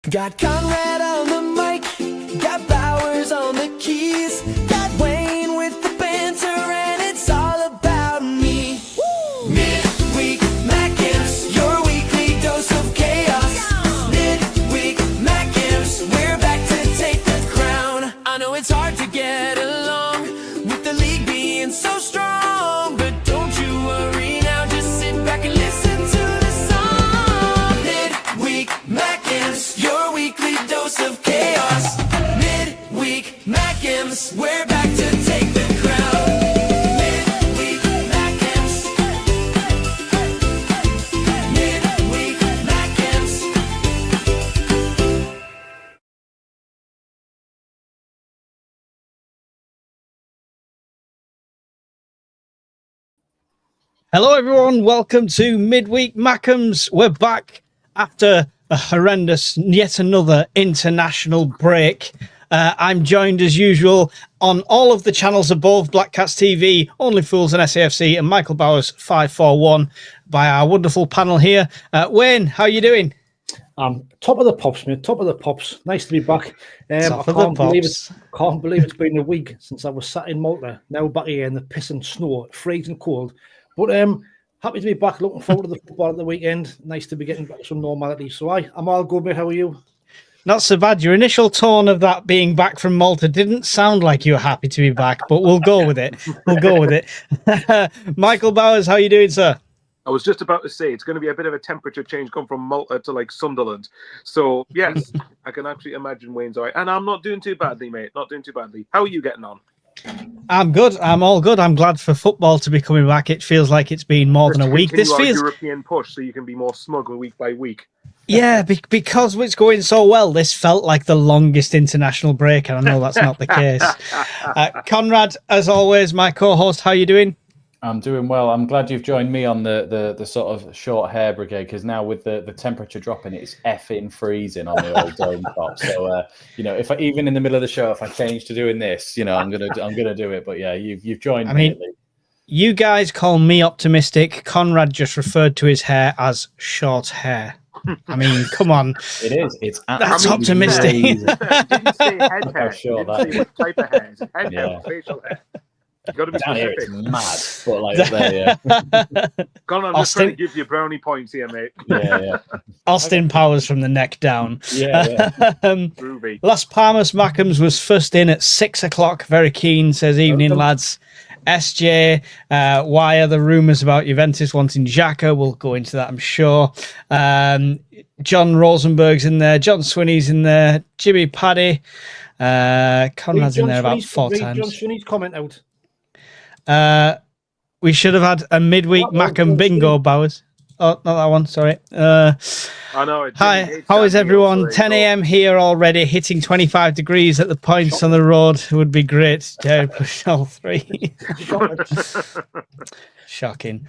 Got Conrad on the mic, got Bowers on the keys, got Wayne with the banter, and it's all about me. Woo! Midweek Mackems, your weekly dose of chaos. Midweek Mackems, we're back to take the crown. I know it's hard to get along with the league being so strong, but don't you worry now, just sit back and listen to the song. Midweek Mackems, your weekly dose of chaos. Midweek Mackems, we're back to take the crown. Midweek Mackems. Midweek Mackems. Hello, everyone. Welcome to Midweek Mackems. We're back after a horrendous, yet another international break. I'm joined as usual on all of the channels above, Black Cats TV, Only Fools and SAFC, and Michael Bowers 541 by our wonderful panel here. Wayne, how are you doing? Top of the pops, mate. Top of the pops. Nice to be back. Top of the pops. Can't believe it's been a week since I was sat in Malta. Now back here in the piss and snow, freezing cold. But happy to be back. Looking forward to the football at the weekend. Nice to be getting back to some normality. So I'm all good, mate. How are you? Not so bad. Your initial tone of that being back from Malta didn't sound like you were happy to be back, but we'll go with it. We'll go with it. Michael Bowers, how are you doing, sir? I was just about to say it's going to be a bit of a temperature change come from Malta to like Sunderland. So yes, I can actually imagine Wayne's all right. And I'm not doing too badly, mate. Not doing too badly. How are you getting on? I'm good. I'm all good. I'm glad for football to be coming back. It feels like it's been more than a week. This feels European push, so you can be more smug week by week. Yeah, because it's going so well. This felt like the longest international break, and I know that's not the case. Conrad, as always, my co-host. How are you doing? I'm doing well. I'm glad you've joined me on the sort of short hair brigade, because now with the temperature dropping, it's effing freezing on the old dome top. So if I, even in the middle of the show, if I change to doing this, I'm gonna do it. But yeah, you've joined me. You guys call me optimistic. Conrad just referred to his hair as short hair. I mean, come on. It is. It's that's optimistic. You didn't say head hair. You didn't say what type of hair. It's head hair or facial hair. You got to be down specific. here, it's mad. But like there, yeah. Con, I'm just trying to give you brownie points here, mate. Yeah. Austin Powers from the neck down. Yeah. Ruby. Las Palmas Mackems was first in at 6 o'clock. Very keen, says evening, lads. SJ, why are the rumours about Juventus wanting Xhaka? We'll go into that, I'm sure. John Rosenberg's in there. John Swinney's in there. Jimmy Paddy. Conrad's in there about 4 times. John Swinney's comment out. We should have had a midweek Mackem bingo, Bowers. Oh, not that one. Sorry. I know. Hi, how is everyone? 10 a.m. here already, hitting 25 degrees at the points on the road. Would be great. Dare push all three. Shocking.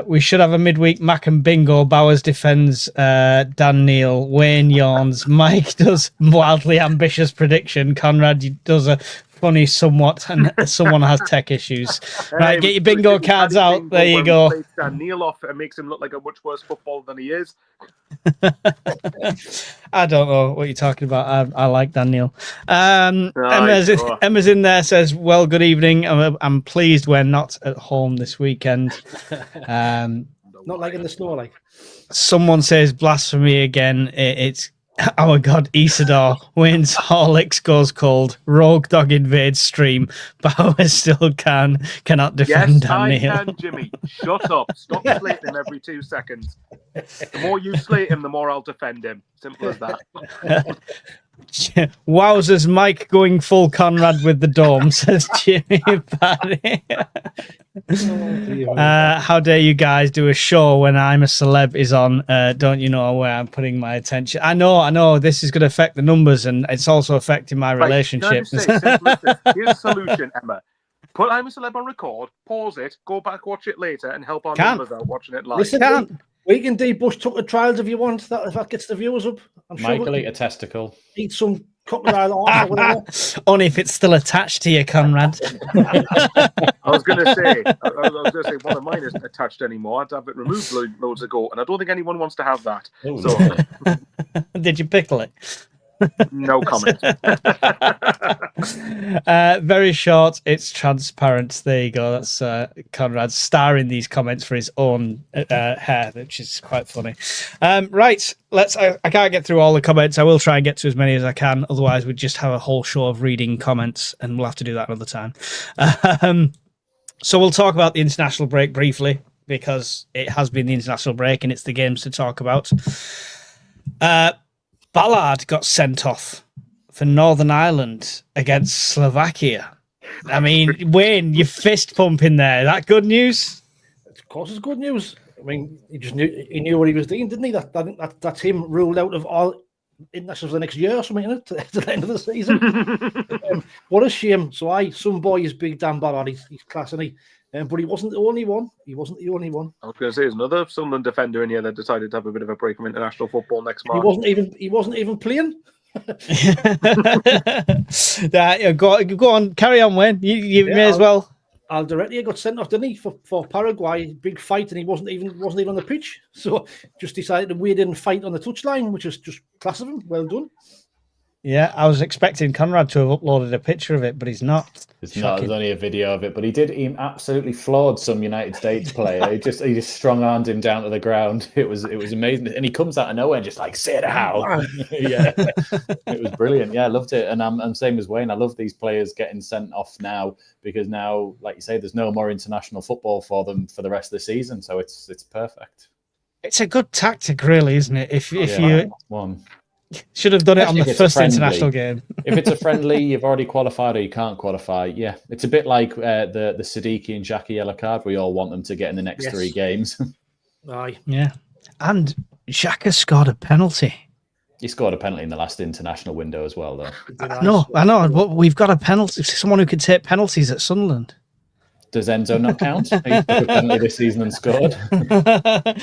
We should have a midweek Mackem bingo. Bowers defends Dan Neil. Wayne yawns. Mike does wildly ambitious prediction. Conrad does a funny somewhat, and someone has tech issues. Right, get your bingo cards out. There you go. Dan Neil off and makes him look like a much worse footballer than he is. I don't know what you're talking about. I like Dan Neil. Emma's in there, says, well, good evening. I'm pleased we're not at home this weekend. Not like in the snow, like. Someone says blasphemy again. It's our God, Isidore. Wayne's Horlicks goes cold. Rogue Dog invades stream. Bowers still cannot defend Dan Neil. Yes, I can, Jimmy. Shut up. Stop slating him every 2 seconds. The more you slate him, the more I'll defend him. Simple as that. Wowzers, Mike going full Conrad with the dome, says Jimmy Paddy. How dare you guys do a show when I'm a celeb is on? Don't you know where I'm putting my attention? I know this is going to affect the numbers, and it's also affecting my relationship. Here's a solution, Emma. Put I'm a Celeb on record, pause it, go back, watch it later, and help our numbers out watching it live. Listen, we can D Bush took the trials if you want. If that gets the viewers up. I'm sure Michael, eat a testicle. Eat some crocodile arm or whatever. Only if it's still attached to you, Conrad. I was going to say, one of mine isn't attached anymore. I had to have it removed loads ago, and I don't think anyone wants to have that. Oh, So, lovely. Did you pickle it? no comment. Very short. It's transparent. There you go. That's Conrad starring these comments for his own hair, which is quite funny. Right. I can't get through all the comments. I will try and get to as many as I can. Otherwise, we'd just have a whole show of reading comments, and we'll have to do that another time. So we'll talk about the international break briefly, because it has been the international break and it's the games to talk about. Ballard got sent off for Northern Ireland against Slovakia. I mean, Wayne, you fist pumping there. That good news? Of course, it's good news. I mean, he knew what he was doing, didn't he? That's him ruled out of all internationals for the next year or something, isn't it? To the end of the season. What a shame. So some boy is big Dan Ballard. He's class, isn't he? But he wasn't the only one. I was going to say, there's another Sunderland defender in here that decided to have a bit of a break from international football next month. He wasn't even playing. Go on, carry on, Wayne. You may as well. Alderete got sent off, didn't he, for Paraguay? Big fight, and he wasn't even on the pitch. So just decided to wade in and fight on the touchline, which is just class of him. Well done. Yeah, I was expecting Conrad to have uploaded a picture of it, but he's not. It's not. There's only a video of it, but he absolutely floored some United States player. He just strong-armed him down to the ground. It was amazing, and he comes out of nowhere and just like, say it how. Yeah, it was brilliant. Yeah, I loved it, and I'm same as Wayne. I love these players getting sent off now, because now, like you say, there's no more international football for them for the rest of the season. So it's perfect. It's a good tactic, really, isn't it? If you one. Should have done it on the first international game. game. If it's a friendly, you've already qualified or you can't qualify. Yeah, it's a bit like the Siddiqui and Xhaka yellow card. We all want them to get in the next 3 games. Aye. Yeah. And Xhaka scored a penalty. He scored a penalty in the last international window as well, though. I know. But we've got a penalty. Someone who could take penalties at Sunderland. Does Enzo not count? He took a penalty this season and scored. Get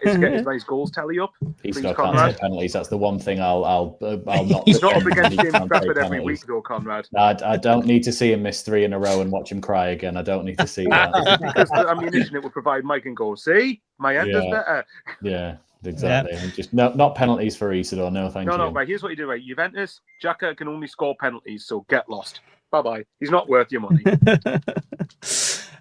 his nice goals tally up. He still can't take penalties. That's the one thing I'll not. He's not up against James Trafford every week, though, Conrad. I don't need to see him miss 3 in a row and watch him cry again. I don't need to see that. Because the ammunition it would provide Mike and go, see, my end is better. Yeah. Exactly. Yeah. Just not penalties for Isidore. No, thank you. No, right. Here's what you do, right? Juventus, Xhaka can only score penalties, so get lost. Bye-bye. He's not worth your money.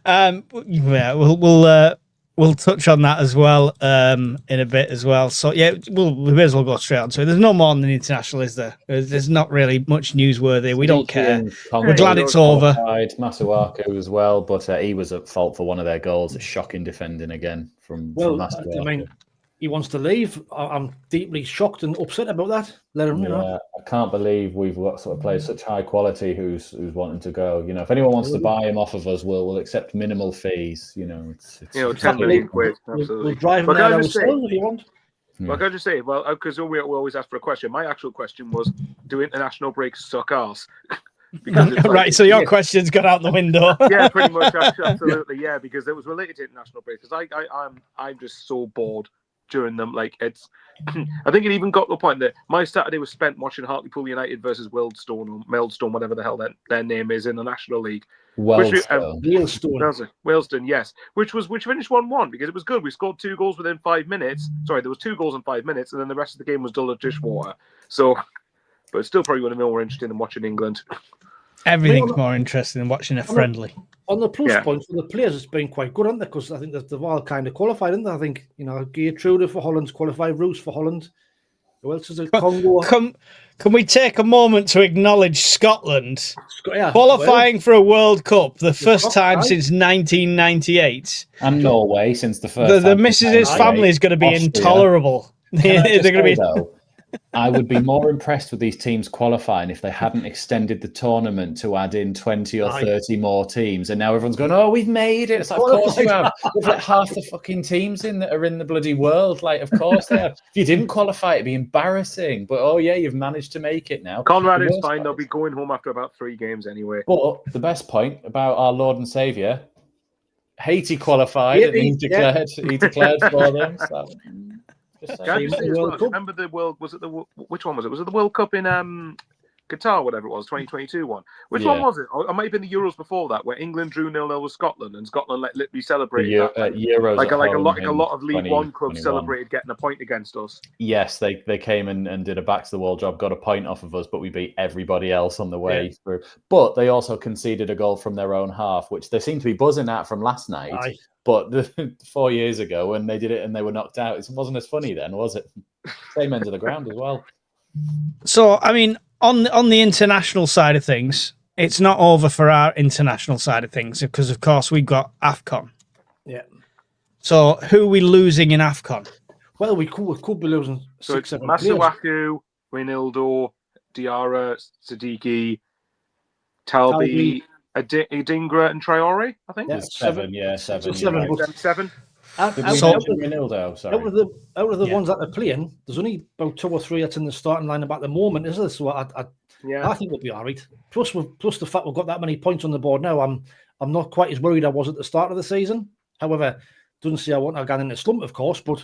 Yeah, we'll touch on that as well in a bit as well. So yeah, we may as well go straight on to it. There's no more on the international, is there? There's not really much newsworthy. We don't care. We're glad it's over. Masuaku as well, but he was at fault for one of their goals. A shocking defending again from Masuaku. I mean, he wants to leave. I'm deeply shocked and upset about that. Let him, I can't believe we've got sort of players such high quality who's wanting to go. If anyone wants to buy him off of us, we'll accept minimal fees. It's 10 million quid. Absolutely. We'll drive him there ourselves if you want. Well, can I just say, because we always ask for a question. My actual question was, do international breaks suck arse? Right, so your question's got out the window. Yeah, pretty much, absolutely, yeah, because it was related to international breaks. Because I'm just so bored during them. Like, it's, I think it even got to the point that my Saturday was spent watching Hartlepool United versus Wealdstone, whatever the hell their name is in the National League. Wealdstone, yes. Which finished 1-1 because it was good. We scored 2 goals within 5 minutes. Sorry, there was 2 goals in 5 minutes, and then the rest of the game was dull as dishwater. So, but it's still probably would have been more interesting than watching England. Everything's more interesting than watching a friendly. On the plus points for the players, it's been quite good, hasn't it? Because I think that they've all kind of qualified, haven't they? I think, Geertrude for Holland's qualified, Roos for Holland. Who else is it? Congo. Can we take a moment to acknowledge Scotland qualifying for a World Cup the first time since 1998? And Norway since the first. The Mrs.'s family is going to be intolerable. They're going to be. I would be more impressed with these teams qualifying if they hadn't extended the tournament to add in 20 or 30 more teams. And now everyone's going, oh, we've made it. It's like, of course you have. There's like half the fucking teams in that are in the bloody world. Like, of course they have. If you didn't qualify, it'd be embarrassing. But, oh, yeah, you've managed to make it now. Conrad is fine. They'll be going home after about 3 games anyway. But the best point about our Lord and Saviour, Haiti qualified and he declared for them. So. Just Can I saying. just say as well, remember the World? Was it which one was it? Was it the World Cup in Qatar, whatever it was, 2022 one? Which one was it? Or it might have been the Euros before that, where England drew 0-0 with Scotland, and Scotland literally celebrated that. Euros like a a lot of League One clubs celebrated getting a point against us. Yes, they came and did a back to the wall job, got a point off of us, but we beat everybody else on the way through. But they also conceded a goal from their own half, which they seem to be buzzing at from last night. Aye. But 4 years ago, when they did it and they were knocked out, it wasn't as funny then, was it? Same end of the ground as well. So, I mean, on the international side of things, it's not over for our international side of things because, of course, we've got Afcon. Yeah. So, who are we losing in Afcon? Well, we could be losing So 6, 7 players. Masuaku, Reynaldo, Diarra, Siddiqui, Talbi, Adingra, and Traore, I think. Yeah, Seven. Seven. Out Did of we So- mention Reynaldo? Sorry. the ones that are playing, there's only about 2 or 3 that's in the starting lineup at the moment, is there? So I think we'll be all right. Plus the fact we've got that many points on the board now, I'm not quite as worried I was at the start of the season. However, doesn't say I want to get in a slump, of course, but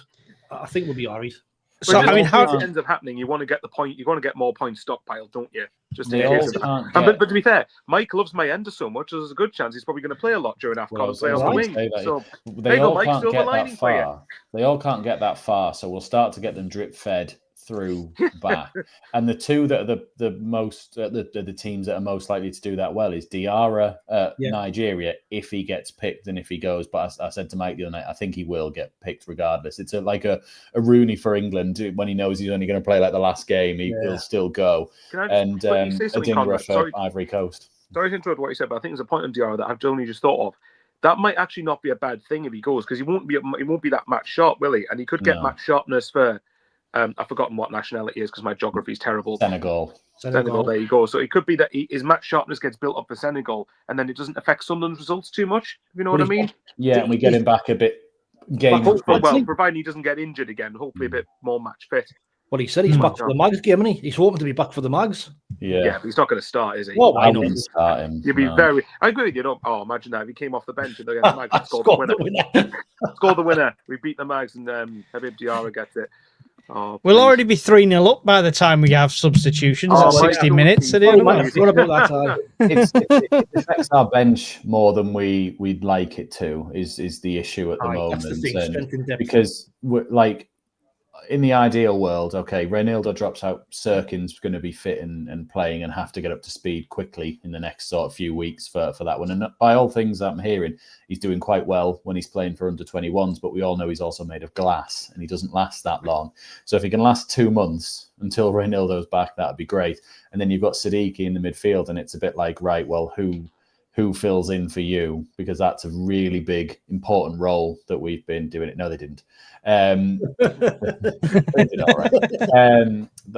I think we'll be all right. So, I mean, how it ends up happening? You want to get the point. You want to get more points stockpiled, don't you? Just in They case all of that. can't But get- to be fair, Mike loves Mayenda so much. There's a good chance he's probably going to play a lot during Afcon Well, and play I was on the gonna wing. say that. So They there you go, all Mike. can't Silver get lining that for you. far. They all can't get that far, so we'll start to get them drip fed through back. And the two that are the most the teams that are most likely to do that well is Diarra, Nigeria, if he gets picked and if he goes. But I said to Mike the other night, I think he will get picked regardless. It's like a Rooney for England when he knows he's only going to play like the last game, he'll still go. Can I just And quickly say something, Adingra Conrad? for Sorry. Ivory Coast. Sorry to interrupt what you said, but I think there's a point on Diarra that I've only just thought of. That might actually not be a bad thing if he goes, because he won't be that match sharp, will he? And he could get match sharpness for I've forgotten what nationality is because my geography is terrible. Senegal. There you go. So it could be that his match sharpness gets built up for Senegal, and then it doesn't affect Sunderland's results too much. If you know what I mean? Yeah, and we get him back a bit game. Well, providing he doesn't get injured again, hopefully a bit more match fit. Well, he said he's back for the Mags game, isn't he? He's hoping to be back for the Mags. Yeah, but he's not going to start, is he? Well, I wouldn't start him. You'd be very. I agree with you. Imagine that if he came off the bench and against the Mags and scored the winner. Scored the winner. We beat the Mags and Habib Diarra gets it. Oh, we'll already be 3-0 up by the time we have substitutions at 60 minutes. What about that? It affects our bench more than we'd like it to. Is the issue at the moment? That's the thing, because we're like. In the ideal world, okay, Reynaldo drops out, Sirkin's going to be fit and playing and have to get up to speed quickly in the next sort of few weeks for that one. And by all things I'm hearing, he's doing quite well when he's playing for under-21s, but we all know he's also made of glass and he doesn't last that long. So if he can last 2 months until Reynaldo's back, that'd be great. And then you've got Siddiqui in the midfield and it's a bit like, right, well, who fills in for you? Because that's a really big, important role that we've been doing it. No, they didn't. They did all right.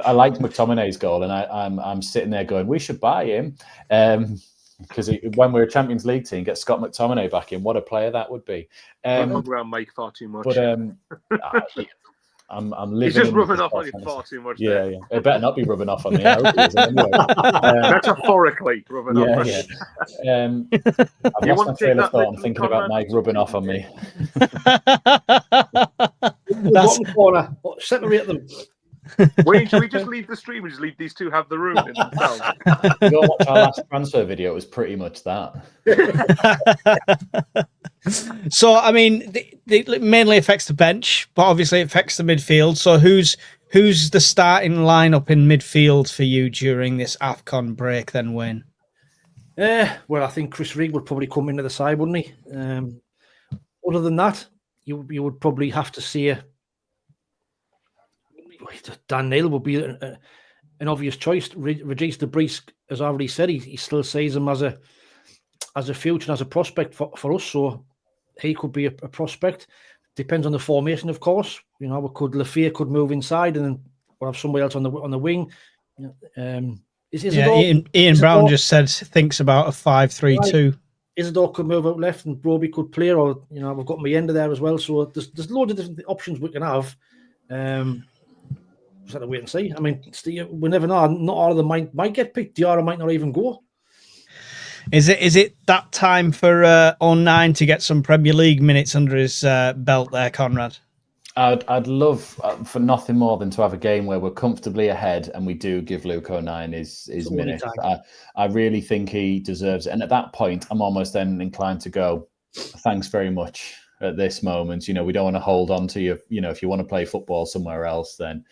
I liked McTominay's goal, and I'm sitting there going, we should buy him. Because when we're a Champions League team, get Scott McTominay back in. What a player that would be. Don't rub around Mike far too much. But I'm living. He's just rubbing off on you far too much. Yeah, yeah. It better not be rubbing off on me. I hope he isn't anyway. Metaphorically rubbing off. Yeah. I've lost my train of thought. I'm thinking about Mike rubbing off on me. Bottom corner. Separate them. Wait, should we just leave the stream and just leave these two have the room in themselves? Go watch our last transfer video. It was pretty much that. So, I mean, it mainly affects the bench, but obviously it affects the midfield. So who's the starting lineup in midfield for you during this Afcon break then, Wayne? Well, I think Chris Rigg would probably come into the side, wouldn't he? Other than that, you would probably have to say Dan Neil would be an obvious choice. Regis de Bries, as I already said, he still sees him as a future and as a prospect for us. So he could be a prospect. Depends on the formation, of course. You know, Lafayette could move inside and then we'll have somebody else on the wing. Ian Brown just said thinks about a 5-3-2. Isidore could move out left and Broby could play, or we've got Mayenda there as well. So there's loads of different options we can have. Just have to wait and see. I mean, we never know. Not all of them might get picked. Diarra might not even go. Is it that time for 09 to get some Premier League minutes under his belt there, Conrad? I'd love for nothing more than to have a game where we're comfortably ahead and we do give Luke O'Nien his minutes. I really think he deserves it. And at that point, I'm almost then inclined to go, thanks very much at this moment. You know, we don't want to hold on to you. You know, if you want to play football somewhere else, then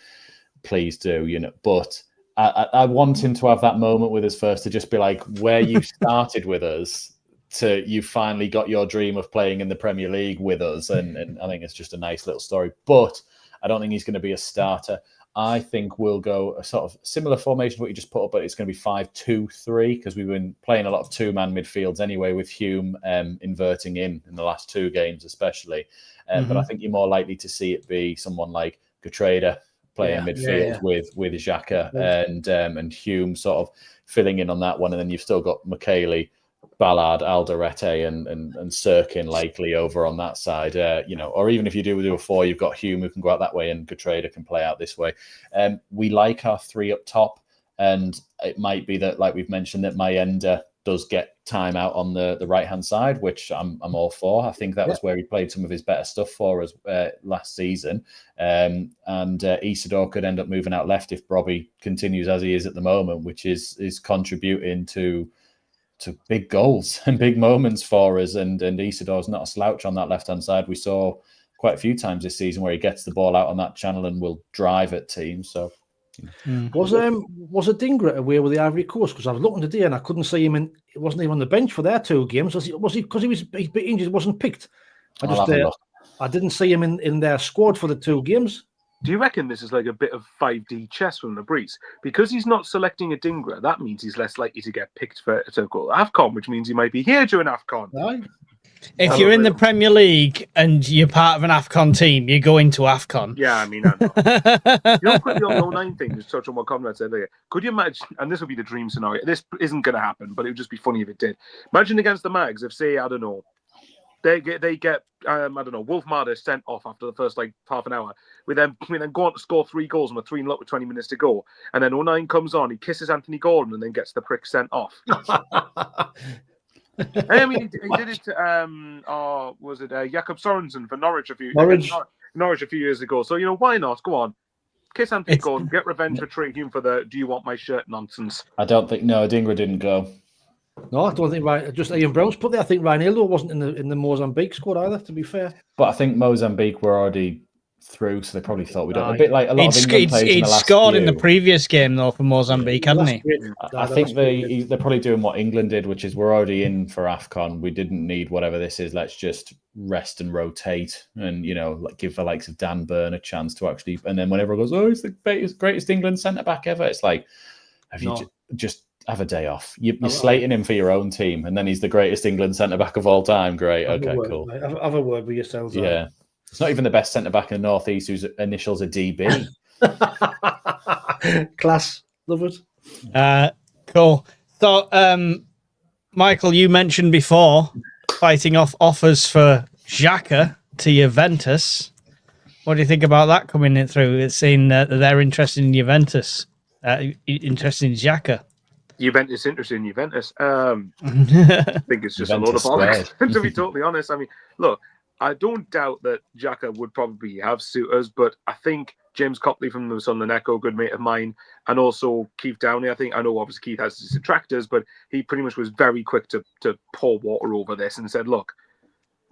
please do, you know. But I want him to have that moment with us first, to just be like, where you started with us, to you finally got your dream of playing in the Premier League with us. And I think it's just a nice little story. But I don't think he's going to be a starter. I think we'll go a sort of similar formation to what you just put up, but it's going to be 5-2-3, because we've been playing a lot of two-man midfields anyway, with Hume inverting in the last two games especially. But I think you're more likely to see it be someone like Gertrude playing midfield with Xhaka and Hume sort of filling in on that one. And then you've still got McKaylee, Ballard, Alderete and Sirkin likely over on that side, you know, or even if you do a 4, you've got Hume who can go out that way and Gertrude can play out this way. We like our 3 up top, and it might be that, like we've mentioned, that Mayenda does get time out on the right-hand side, which I'm all for. I think that was where he played some of his better stuff for us last season. And Isidore could end up moving out left if Robbie continues as he is at the moment, which is contributing to big goals and big moments for us. And Isidore's not a slouch on that left-hand side. We saw quite a few times this season where he gets the ball out on that channel and will drive at teams. So was Adingra away with the Ivory Coast? Because I was looking today and I couldn't see him in. Wasn't even on the bench for their 2 games? Was he because he's injured? Wasn't picked. I didn't see him in their squad for the 2 games. Do you reckon this is like a bit of 5D chess from the Breeze? Because he's not selecting Adingra, that means he's less likely to get picked to go to Afcon, which means he might be here during Afcon. Right. If you're in the Premier League and you're part of an Afcon team, you go into Afcon. Yeah, I mean, I know. You know, quickly on the 09 thing, just touch on what Conrad said earlier. Could you imagine, and this would be the dream scenario, this isn't going to happen, but it would just be funny if it did. Imagine against the Mags, if, say, I don't know, they get I don't know, Wolf Marder sent off after the first like half an hour. We then go on to score 3 goals and we're 3-0 with 20 minutes to go. And then 09 comes on, he kisses Anthony Gordon and then gets the prick sent off. I mean, he did it to, was it Jakob Sorensen for Norwich a few years ago. So, you know, why not? Go on. Kiss Anthony Gordon, get revenge for Trey Hume for the do you want my shirt nonsense. I don't think, no, Adingra didn't go. No, I don't think just Ian Brown's put there. I think Ryan Hildo wasn't in the Mozambique squad either, to be fair. But I think Mozambique were already through, so they probably thought we don't. A bit like a lot of England players in the last scored few. In the previous game though for Mozambique, hadn't he? I think they're probably doing what England did, which is we're already in for Afcon. We didn't need whatever this is. Let's just rest and rotate, and you know, like give the likes of Dan Burn a chance to actually. And then when everyone goes, "Oh, he's the greatest England centre back ever," it's like, have you just have a day off? You're slating him for your own team, and then he's the greatest England centre back of all time. Great, okay, cool. Have a word with yourselves. Yeah. It's not even the best centre back in the North East whose initials are DB. Class, love it. Cool. So, Michael, you mentioned before fighting off offers for Xhaka to Juventus. What do you think about that coming in through? It's saying that they're interested in Juventus, interested in Xhaka. Juventus interested in Juventus. I think it's just Juventus a load of bollocks, to be totally honest. I mean, look, I don't doubt that Xhaka would probably have suitors, but I think James Copley from the Sunderland Echo, good mate of mine, and also Keith Downey. I know obviously Keith has his detractors, but he pretty much was very quick to pour water over this and said, look,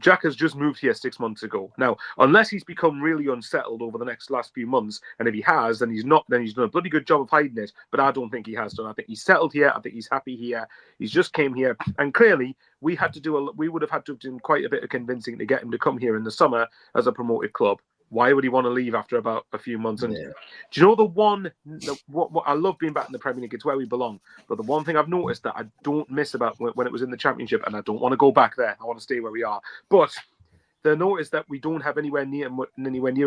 Xhaka's just moved here 6 months ago. Now, unless he's become really unsettled over the last few months, and if he has, then he's done a bloody good job of hiding it. But I don't think he has done. I think he's settled here. I think he's happy here. He's just came here, and clearly we would have had to have done quite a bit of convincing to get him to come here in the summer as a promoted club. Why would he want to leave after about a few months? And do you know what I love being back in the Premier League? It's where we belong. But the one thing I've noticed that I don't miss about when it was in the Championship, and I don't want to go back there. I want to stay where we are. But the notice that we don't have anywhere near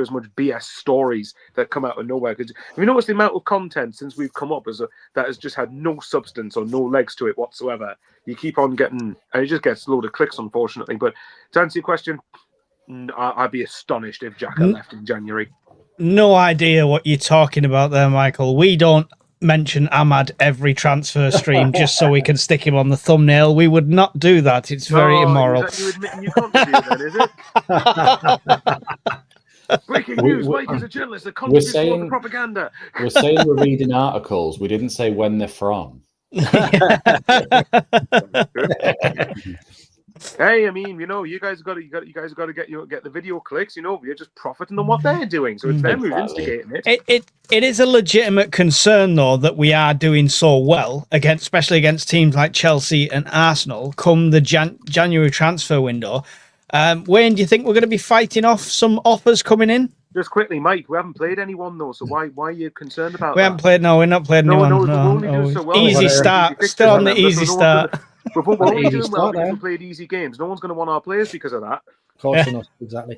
as much BS stories that come out of nowhere. Because have you noticed the amount of content since we've come up that has just had no substance or no legs to it whatsoever? You keep on getting, and it just gets a load of clicks, unfortunately. But to answer your question, I'd be astonished if Xhaka left in January. No idea what you're talking about there, Michael. We don't mention Ahmad every transfer stream just so we can stick him on the thumbnail. We would not do that. It's very immoral. Is that you admitting you contributed then, is it? Breaking news: Mike is a journalist that we're contributes to all the saying propaganda. we're saying we're reading articles. We didn't say when they're from. Hey, I mean, you guys got to get the video clicks. We're just profiting on what they're doing, so it's them who's instigating it. It is a legitimate concern, though, that we are doing so well especially against teams like Chelsea and Arsenal come the January transfer window. Wayne, do you think we're going to be fighting off some offers coming in? Just quickly, Mike, we haven't played anyone though, so why are you concerned about We that? haven't played. No, we're not playing anyone. We're only doing so well. Easy start. Still on the easy start. We're only doing well because we played easy games. No one's going to want our players because of that. Of course not. Exactly.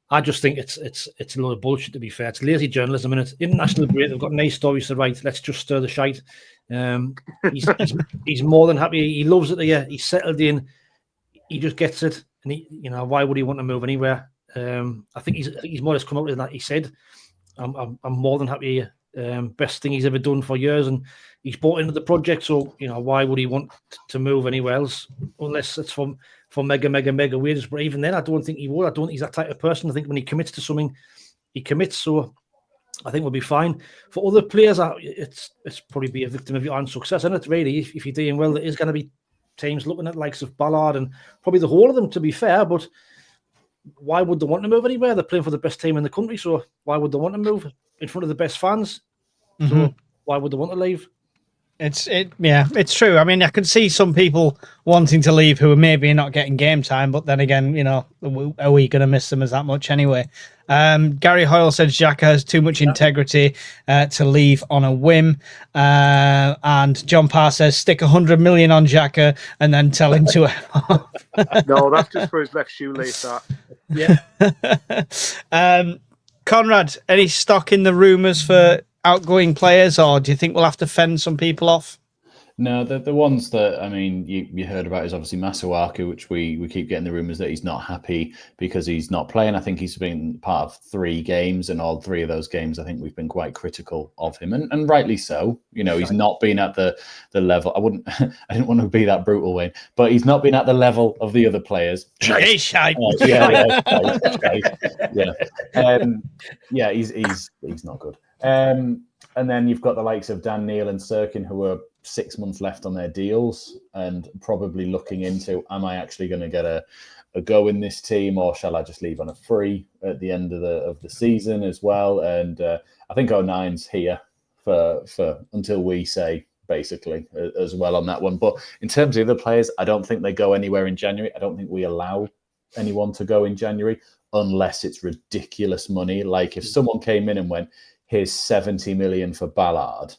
I just think it's a lot of bullshit, to be fair. It's lazy journalism, and it's international break. They've got nice stories to write. Let's just stir the shite. He's more than happy. He loves it here. He's settled in. He just gets it. And why would he want to move anywhere? I think he's more or less come up with that. He said, "I'm more than happy here. Best thing he's ever done for years, and he's bought into the project. So why would he want to move anywhere else unless it's for mega wages? But even then, I don't think he would. I don't think he's that type of person. I think when he commits to something, he commits. So I think we'll be fine. For other players, it's probably be a victim of your own success, isn't it? Really, if you're doing well, there is going to be teams looking at likes of Ballard and probably the whole of them, to be fair, but why would they want to move anywhere? They're playing for the best team in the country, so why would they want to move in front of the best fans? So why would they want to leave? It's true. I mean, I can see some people wanting to leave who are maybe not getting game time, but then again, are we going to miss them as that much anyway? Gary Hoyle says Xhaka has too much integrity to leave on a whim. And John Parr says stick 100 million on Xhaka and then tell him to. No, that's just for his left shoelace. Yeah. Conrad, any stock in the rumours for outgoing players, or do you think we'll have to fend some people off? No, the ones that, I mean, you heard about is obviously Masuaku, which we keep getting the rumours that he's not happy because he's not playing. I think he's been part of 3 games, and all 3 of those games, I think we've been quite critical of him, and rightly so. He's not been at the level. I didn't want to be that brutal, Wayne, but he's not been at the level of the other players. He's not good. And then you've got the likes of Dan Neil and Sirkin, who are 6 months left on their deals and probably looking into, am I actually going to get a go in this team, or shall I just leave on a free at the end of the season as well? And I think 09's here for until we say, basically, as well on that one. But in terms of the other players, I don't think they go anywhere in January. I don't think we allow anyone to go in January unless it's ridiculous money. Like if someone came in and went, here's 70 million for Ballard,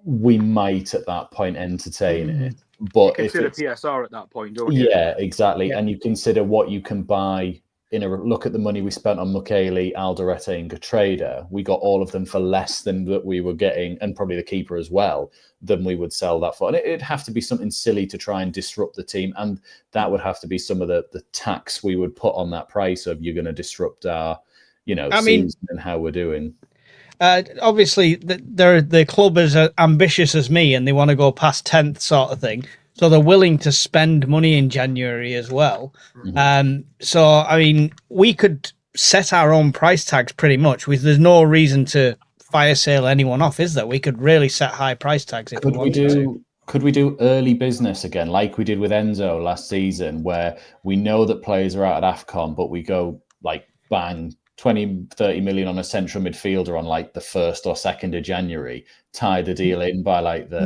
we might at that point entertain it. But you consider PSR at that point, don't you? Yeah, exactly. Yeah. And you consider what you can buy in a look at the money we spent on Mukiele, Alderete, and Gatreda. We got all of them for less than that we were getting, and probably the keeper as well, than we would sell that for. And it'd have to be something silly to try and disrupt the team. And that would have to be some of the tax we would put on that price of, you're going to disrupt our, season and how we're doing. Obviously, the club is as ambitious as me, and they want to go past 10th sort of thing. So they're willing to spend money in January as well. Mm-hmm. So, I mean, we could set our own price tags pretty much. There's no reason to fire sale anyone off, is there? We could really set high price tags if we wanted to. Could we do early business again, like we did with Enzo last season, where we know that players are out at Afcon, but we go like bang, 20, 30 million on a central midfielder on like the 1st or 2nd of January, tie the deal in by like the...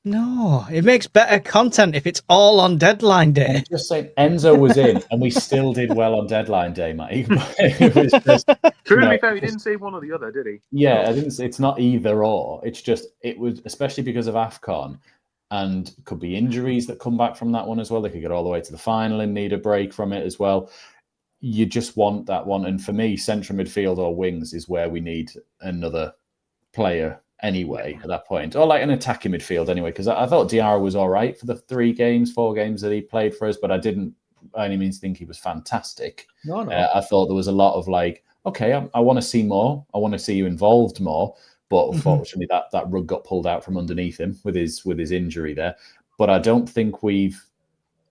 No, it makes better content if it's all on deadline day. I'm just saying, Enzo was in and we still did well on deadline day, Mike. It was just... True, to be fair, he didn't say one or the other, did he? Yeah, I didn't say, it's not either or. It's just, it was, especially because of Afcon, and could be injuries that come back from that one as well. They could get all the way to the final and need a break from it as well. You just want that one. And for me, central midfield or wings is where we need another player anyway at that point, or like an attacking midfield anyway, because I thought Diarra was all right for the 4 games that he played for us, but I didn't by any means think he was fantastic. No. I thought there was a lot of like, okay, I want to see more. I want to see you involved more. But unfortunately, that rug got pulled out from underneath him with his injury there. But I don't think we've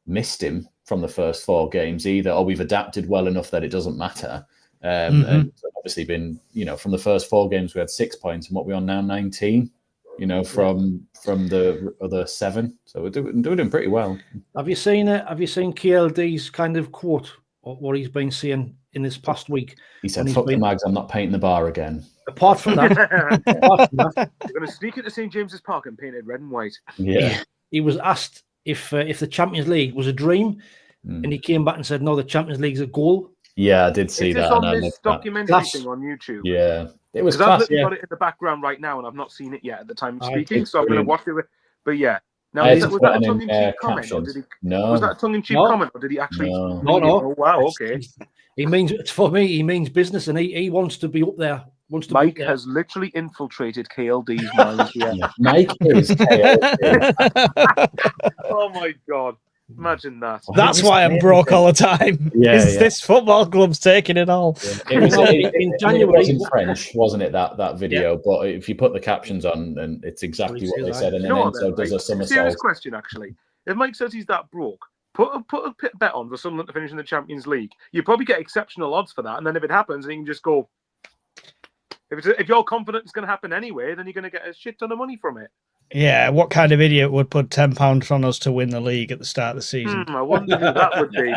missed him from the first 4 games either, or we've adapted well enough that it doesn't matter. And obviously been, from the first 4 games we had 6 points, and what we're on now, 19. From the other 7, so we're doing pretty well. Have you seen KLD's kind of quote, or what he's been saying in this past week? He said, "Fuck the Mags, I'm not painting the bar again." Apart from that, we're going to sneak into St James's Park and paint it red and white. Yeah. He was asked if the Champions League was a dream, and he came back and said, "No, the Champions League's a goal." Yeah, I did see that. It's on this documentary thing on YouTube. Yeah, it was class. I've got it in the background right now, and I've not seen it yet at the time of speaking, so I'm going to watch it. But yeah, now was that a tongue-in-cheek comment, or did he? No. Was that a tongue-in-cheek comment, or did he actually? No. Oh wow, okay. He means, for me, he means business, and he wants to be up there. Mike has literally infiltrated KLD's mind here. Mike is KLD. Oh my god. Imagine that. That's why I'm broke all the time. This football club's taking it all. Yeah. In January, it was in French, wasn't it? That video, but if you put the captions on, and it's exactly what they said, and then Enzo does a somersault. Serious question, actually. If Mike says he's that broke, put a bet on for Sunderland to finish in the Champions League. You probably get exceptional odds for that, and then if it happens, then you can just go. If you're confident it's going to happen anyway, then you're going to get a shit ton of money from it. Yeah, what kind of idiot would put £10 on us to win the league at the start of the season? I wonder who that would be,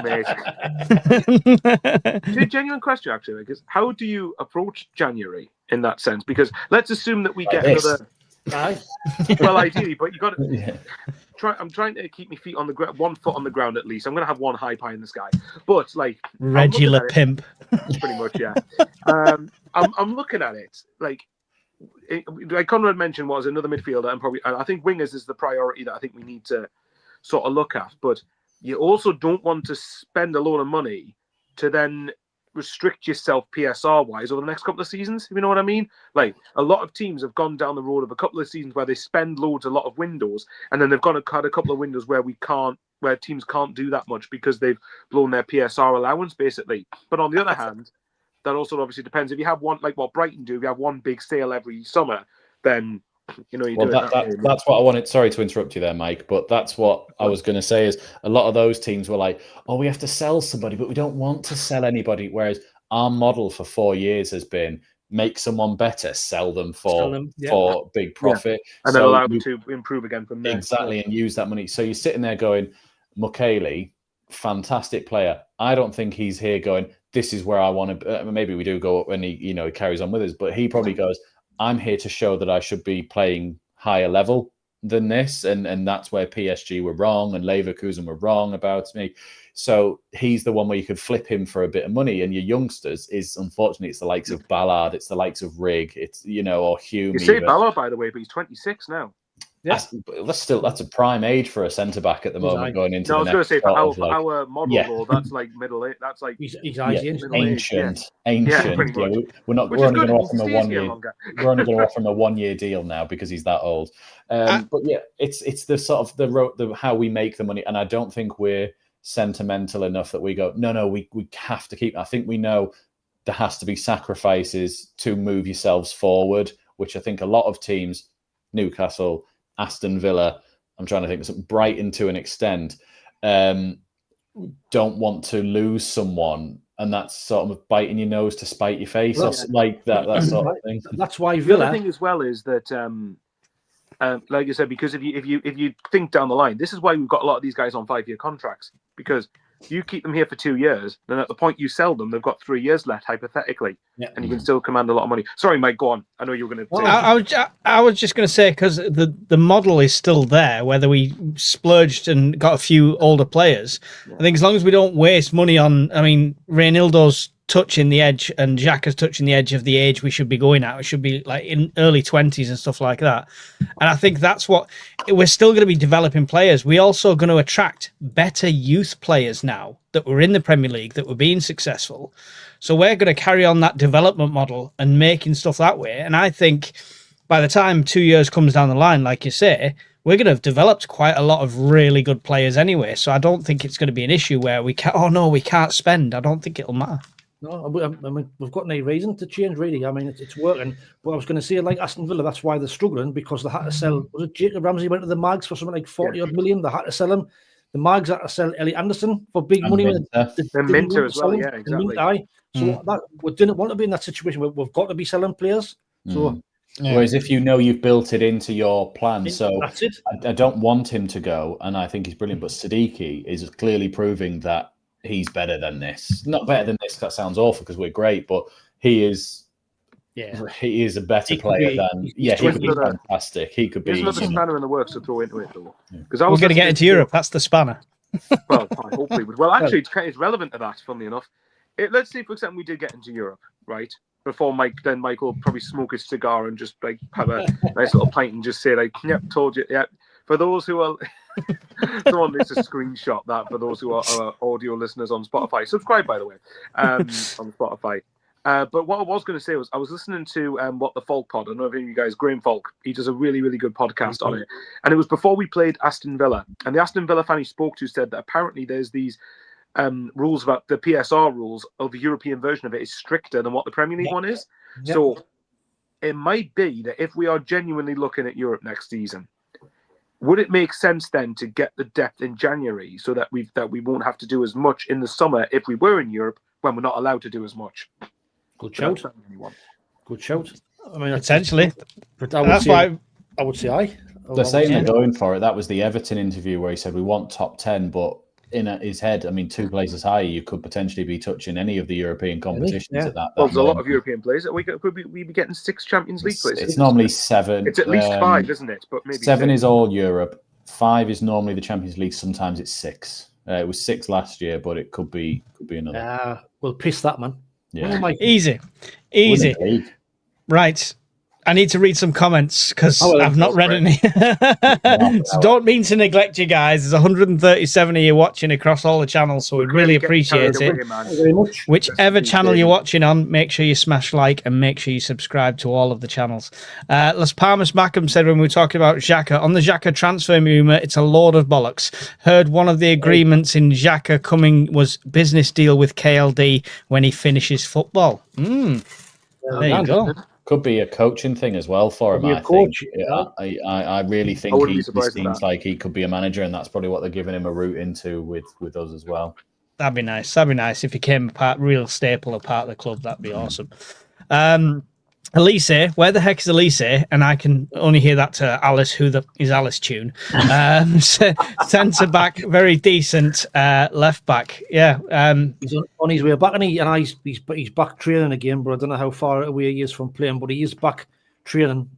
mate. Genuine question, actually, because how do you approach January in that sense? Because let's assume that we get another. Well, ideally, but you got to. Yeah. I'm trying to keep my feet on the ground, 1 foot on the ground at least. I'm going to have one high pie in the sky, but like regular pimp. Pretty much, yeah. I'm looking at it like Conrad mentioned was another midfielder, and I think wingers is the priority that I think we need to sort of look at. But you also don't want to spend a lot of money to then restrict yourself PSR wise over the next couple of seasons, if you know what I mean. Like a lot of teams have gone down the road of a couple of seasons where they spend a lot of windows, and then they've got to cut a couple of windows where teams can't do that much because they've blown their PSR allowance basically. But on the other hand, that also obviously depends. If you have one, like what Brighton do, if you have one big sale every summer, then that's what I wanted. Sorry to interrupt you there, Mike, but that's what I was going to say is a lot of those teams were like, oh, we have to sell somebody, but we don't want to sell anybody. Whereas our model for 4 years has been make someone better, sell them for big profit. And then allow them to improve again from there. Exactly, and use that money. So you're sitting there going, Mukiele, fantastic player. I don't think he's here going, this is where I want to. Maybe we do go when he carries on with us, but he probably goes, I'm here to show that I should be playing higher level than this, and that's where PSG were wrong and Leverkusen were wrong about me. So he's the one where you could flip him for a bit of money, and your youngsters is unfortunately it's the likes of Ballard, it's the likes of Rigg, it's or Hume. You say Ballard, by the way, but he's 26 now. Yeah. That's a prime age for a centre back at the moment going into. No, I was going to say for our model role, that's like middle age. That's like he's ancient. We're only going to offer him a 1 year. We're only going to offer him a 1 year deal now because he's that old. But yeah, it's the sort of the how we make the money, and I don't think we're sentimental enough that we go no we have to keep. I think we know there has to be sacrifices to move yourselves forward, which I think a lot of teams, Newcastle, Aston Villa, I'm trying to think of Brighton to an extent, don't want to lose someone, and that's sort of biting your nose to spite your face, like that sort of thing. That's why Villa. The other thing as well is that, like I said, because if you think down the line, this is why we've got a lot of these guys on 5-year contracts, because you keep them here for 2 years, then at the point you sell them, they've got 3 years left, hypothetically, and you can still command a lot of money. Sorry, Mike, go on. I know you were going to. I was just going to say, because the model is still there, whether we splurged and got a few older players. I think as long as we don't waste money on, Reynildo's touching the edge and Xhaka's touching the edge of the age we should be going at. It should be like in early 20s and stuff like that. And I think that's what we're still going to be developing players. We're also going to attract better youth players now that were in the Premier League that were being successful. So we're going to carry on that development model and making stuff that way. And I think by the time 2 years comes down the line, like you say, we're going to have developed quite a lot of really good players anyway. So I don't think it's going to be an issue where we can't spend. I don't think it'll matter. No, we've got no reason to change, really. It's working. But I was going to say, like Aston Villa, that's why they're struggling, because they had to sell. Was it Jacob Ramsey went to the Mags for something like 40 odd million? They had to sell him the mags that sell Ellie Anderson for big money. The Minter as well, yeah, exactly. So that we didn't want to be in that situation where we've got to be selling players. So whereas if you know you've built it into your plan, so that's it. I don't want him to go, and I think he's brilliant. But Siddiqui is clearly proving that he's better than this. Not better than this. That sounds awful because we're great, but he is. Yeah, he is a better player than. He could be fantastic. He could be. There's another spanner in the works to throw into it, though. Because we're going to get into Europe. That's the spanner. Well, hopefully. Well, actually, it's relevant to that. Funnily enough, let's say, for example, we did get into Europe, right? Before Mike will probably smoke his cigar and just like have a nice little pint and just say like, "Yep, told you." Yeah. For those who are, someone needs to screenshot that. For those who are audio listeners on Spotify, subscribe by the way on Spotify. But what I was going to say was I was listening to What the Folk Pod. I don't know if you guys, Graham Folk, he does a really, really good podcast on it. And it was before we played Aston Villa. And the Aston Villa fan he spoke to said that apparently there's these rules about the PSR rules of the European version of it is stricter than what the Premier League one is. Yep. So it might be that if we are genuinely looking at Europe next season, would it make sense then to get the depth in January so that we won't have to do as much in the summer if we were in Europe when we're not allowed to do as much? Good shout. Good shout. I mean, potentially. But I would say aye. They're saying they're going for it. That was the Everton interview where he said we want top 10, but in his head, I mean, 2 places higher, you could potentially be touching any of the European competitions at that. Well, there's a lot of European players. Could we be getting 6 Champions League places? It's normally 7. It's at least 5, isn't it? But maybe 7 6. is all Europe. 5 is normally the Champions League. Sometimes it's 6. It was 6 last year, but it could be another. We'll piss that, man. Yeah. Easy. Right. I need to read some comments because I've not read any. So don't mean to neglect you guys. There's 137 of you watching across all the channels, so we really appreciate it. Whichever channel you're watching on, make sure you smash like and make sure you subscribe to all of the channels. Las Palmas Mackems said when we were talking about Xhaka, on the Xhaka transfer rumour, it's a load of bollocks. Heard one of the agreements in Xhaka coming was business deal with KLD when he finishes football. There you go. Could be a coaching thing as well for him. I really think he seems like he could be a manager, and that's probably what they're giving him a route into with us as well. That'd be nice. If he became a real staple, a part of the club. That'd be awesome. Elise, where the heck is Elise? And I can only hear that to Alice, is Alice tune. Centre back, very decent. Left back, yeah. He's on his way back, and he's back training again. But I don't know how far away he is from playing. But he is back training.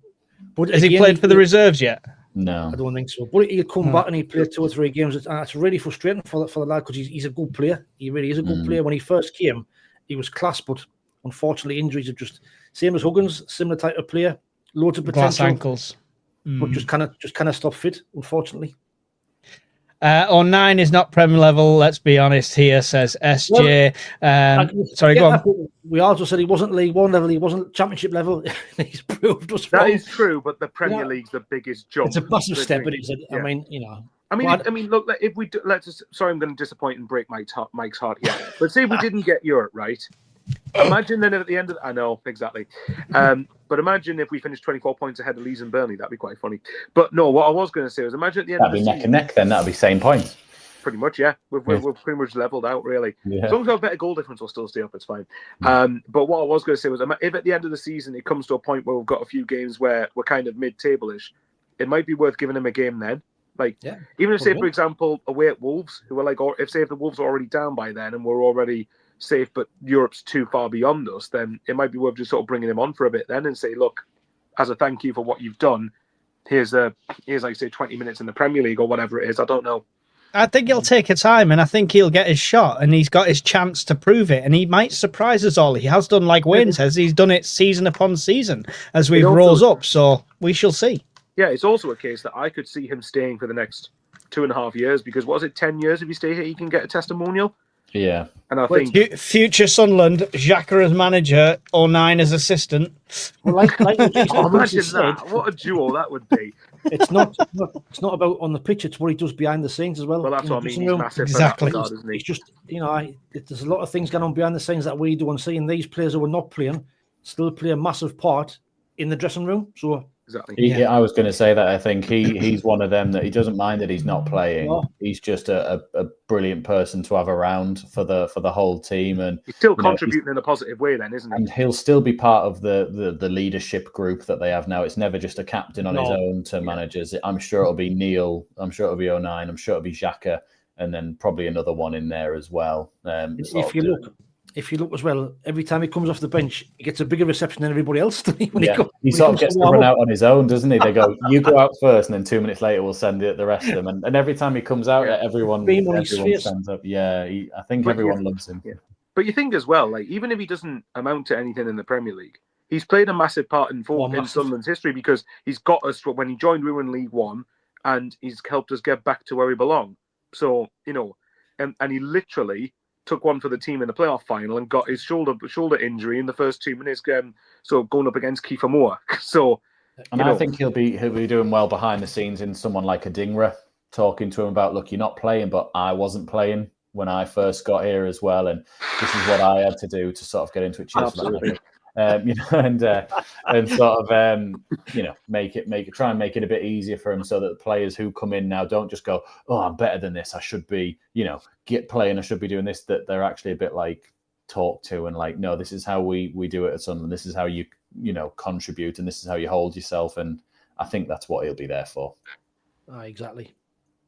But has he played for the reserves yet? No, I don't think so. But he'll come back and he played 2 or 3 games. It's really frustrating for the lad because he's a good player. He really is a good player. When he first came, he was class, but unfortunately, injuries are just same as Huggins, similar type of player, loads of potential, glass ankles, but just kind of stop fit, unfortunately. 09 is not Premier level. Let's be honest here, says SJ. Sorry, go on. We also said he wasn't League One level. He wasn't Championship level. He's proved us wrong. That is true, but the Premier League's the biggest jump. It's a massive step, but I mean, I mean, look. If we sorry, I'm going to disappoint and break Mike's heart here. But say if we didn't get Europe, right? Imagine then at the end of I know exactly, but imagine if we finished 24 points ahead of Leeds and Burnley. That'd be quite funny. But no, what I was going to say was imagine at the end. That'd be neck and neck. Then that'd be same points. Pretty much, yeah. We're pretty much leveled out, really. Yeah. As long as we have a better goal difference, we'll still stay up. It's fine. But what I was going to say was, if at the end of the season it comes to a point where we've got a few games where we're kind of mid-table-ish, it might be worth giving them a game then. Even if, say, for example, away at Wolves, who are if the Wolves are already down by then and we're already safe, but Europe's too far beyond us, then it might be worth just sort of bringing him on for a bit then and say, look, as a thank you for what you've done, here's like say 20 minutes in the Premier League or whatever it is. I don't know. I think he'll take a time, and I think he'll get his shot, and he's got his chance to prove it, and he might surprise us all. He has done, like Wayne says, he's done it season upon season as we rose up, so we shall see. Yeah, it's also a case that I could see him staying for the next 2.5 years, because what is it, 10 years if you stay here, you can get a testimonial? Yeah. And I think future Sunderland, Xhaka as manager, 09 as assistant. Well, like imagine that. What a duo that would be. It's not about on the pitch, it's what he does behind the scenes as well. Well, that's what I mean. He's massive exactly. For that regard, isn't he? It's just, there's a lot of things going on behind the scenes that we do, and seeing these players who are not playing still play a massive part in the dressing room. So exactly. I was going to say that. I think he's one of them that he doesn't mind that he's not playing. No. He's just a brilliant person to have around for the whole team, and He's still contributing in a positive way, then, isn't he? And he'll still be part of the leadership group that they have now. It's never just a captain on his own to manage us. I'm sure it'll be Neil. I'm sure it'll be 09. I'm sure it'll be Xhaka, and then probably another one in there as well. If you look as well, every time he comes off the bench, he gets a bigger reception than everybody else. He sort of gets to run out on his own, doesn't he? They go, you go out first, and then 2 minutes later, we'll send the rest of them. And every time he comes out, everyone stands up. Yeah, I think everyone loves him. Yeah. But you think as well, like even if he doesn't amount to anything in the Premier League, he's played a massive part in Sunderland's history because he's got us when he joined. We were in League One, and he's helped us get back to where we belong. So and he literally took one for the team in the playoff final and got his shoulder injury in the first 2 minutes. So going up against Kiefer Moore. So, I think he'll be doing well behind the scenes in someone like a Dingra, talking to him about, look, you're not playing, but I wasn't playing when I first got here as well, and this is what I had to do to sort of get into it. Absolutely. And sort of try and make it a bit easier for him, so that the players who come in now don't just go, oh, I'm better than this, I should be, get playing, I should be doing this. That they're actually a bit like talked to and like, no, this is how we do it at Sunderland. This is how you contribute, and this is how you hold yourself. And I think that's what he'll be there for. Exactly.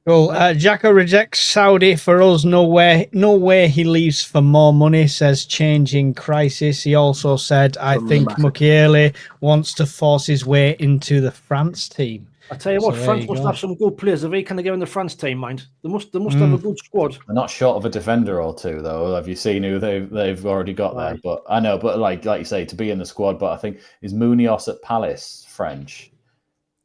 Well, Xhaka rejects Saudi for us. No way he leaves for more money, says Changing Crisis. He also said, I think Mukiele wants to force his way into the France team. I tell you what, France must have some good players. If they kind of get in the France team, mind, they must have a good squad. They're not short of a defender or two, though. Have you seen who they've already got there? But I know, but like you say, to be in the squad. But I think is Munoz at Palace French?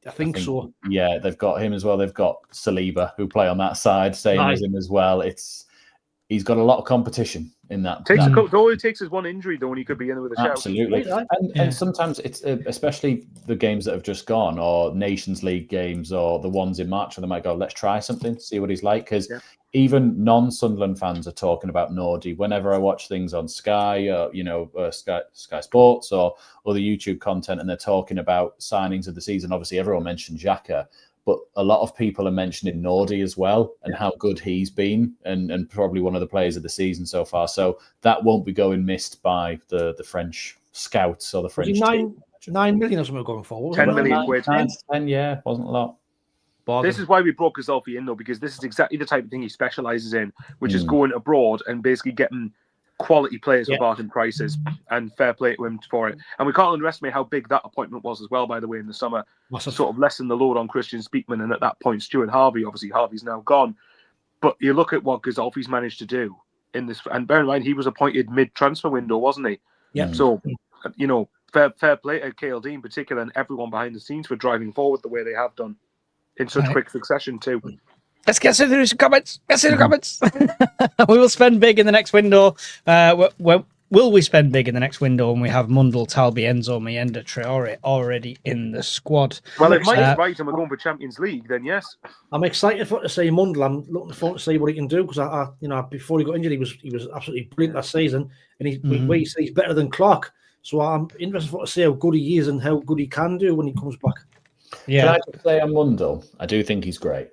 I think so. Yeah, they've got him as well. They've got Saliba, who play on that side, same as him as well. He's got a lot of competition in that. All it takes is one injury, though, and he could be in with a shout. Absolutely. And sometimes it's, especially the games that have just gone, or Nations League games, or the ones in March, where they might go, let's try something, see what he's like. Because even non-Sunderland fans are talking about Nordy. Whenever I watch things on Sky, Sky Sports, or other YouTube content, and they're talking about signings of the season, obviously everyone mentioned Xhaka, but a lot of people are mentioning Nordy as well, and how good he's been, and probably one of the players of the season so far. So that won't be going missed by the French scouts or the French team. 9 million or something going forward. 10 million quid. 10, yeah, wasn't a lot. Bargain. This is why we brought Gazolfi in, though, because this is exactly the type of thing he specialises in, which is going abroad and basically getting quality players for bargain prices, and fair play to him for it. And we can't underestimate how big that appointment was as well, by the way, in the summer. Sort of lessen the load on Christian Speakman, and at that point, Stuart Harvey. Obviously, Harvey's now gone. But you look at what Gazolfi's managed to do in this, and bear in mind, he was appointed mid-transfer window, wasn't he? Yeah. So, fair play to KLD in particular, and everyone behind the scenes for driving forward the way they have done in such quick succession too. Let's get through some comments. We will spend big in the next window. Will we spend big in the next window when we have Mundell, Talbi, Enzo, Mienda, Traore already in the squad? Well, if Mike's right and we're going for Champions League, then yes. I'm excited to see Mundell. I'm looking forward to see what he can do, because I before he got injured, he was absolutely brilliant last season, and he's better than Clark. So I'm interested to see how good he is and how good he can do when he comes back. Yeah. Can I just say on Mundell, I do think he's great.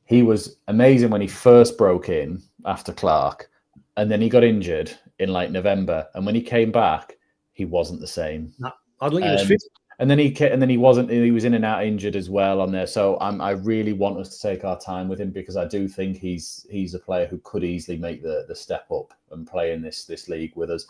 He was amazing when he first broke in after Clark, and then he got injured in like November. And when he came back, he wasn't the same. No, I don't think he was fit. And then he wasn't. He was in and out injured as well on there. So I really want us to take our time with him, because I do think he's a player who could easily make the step up and play in this league with us.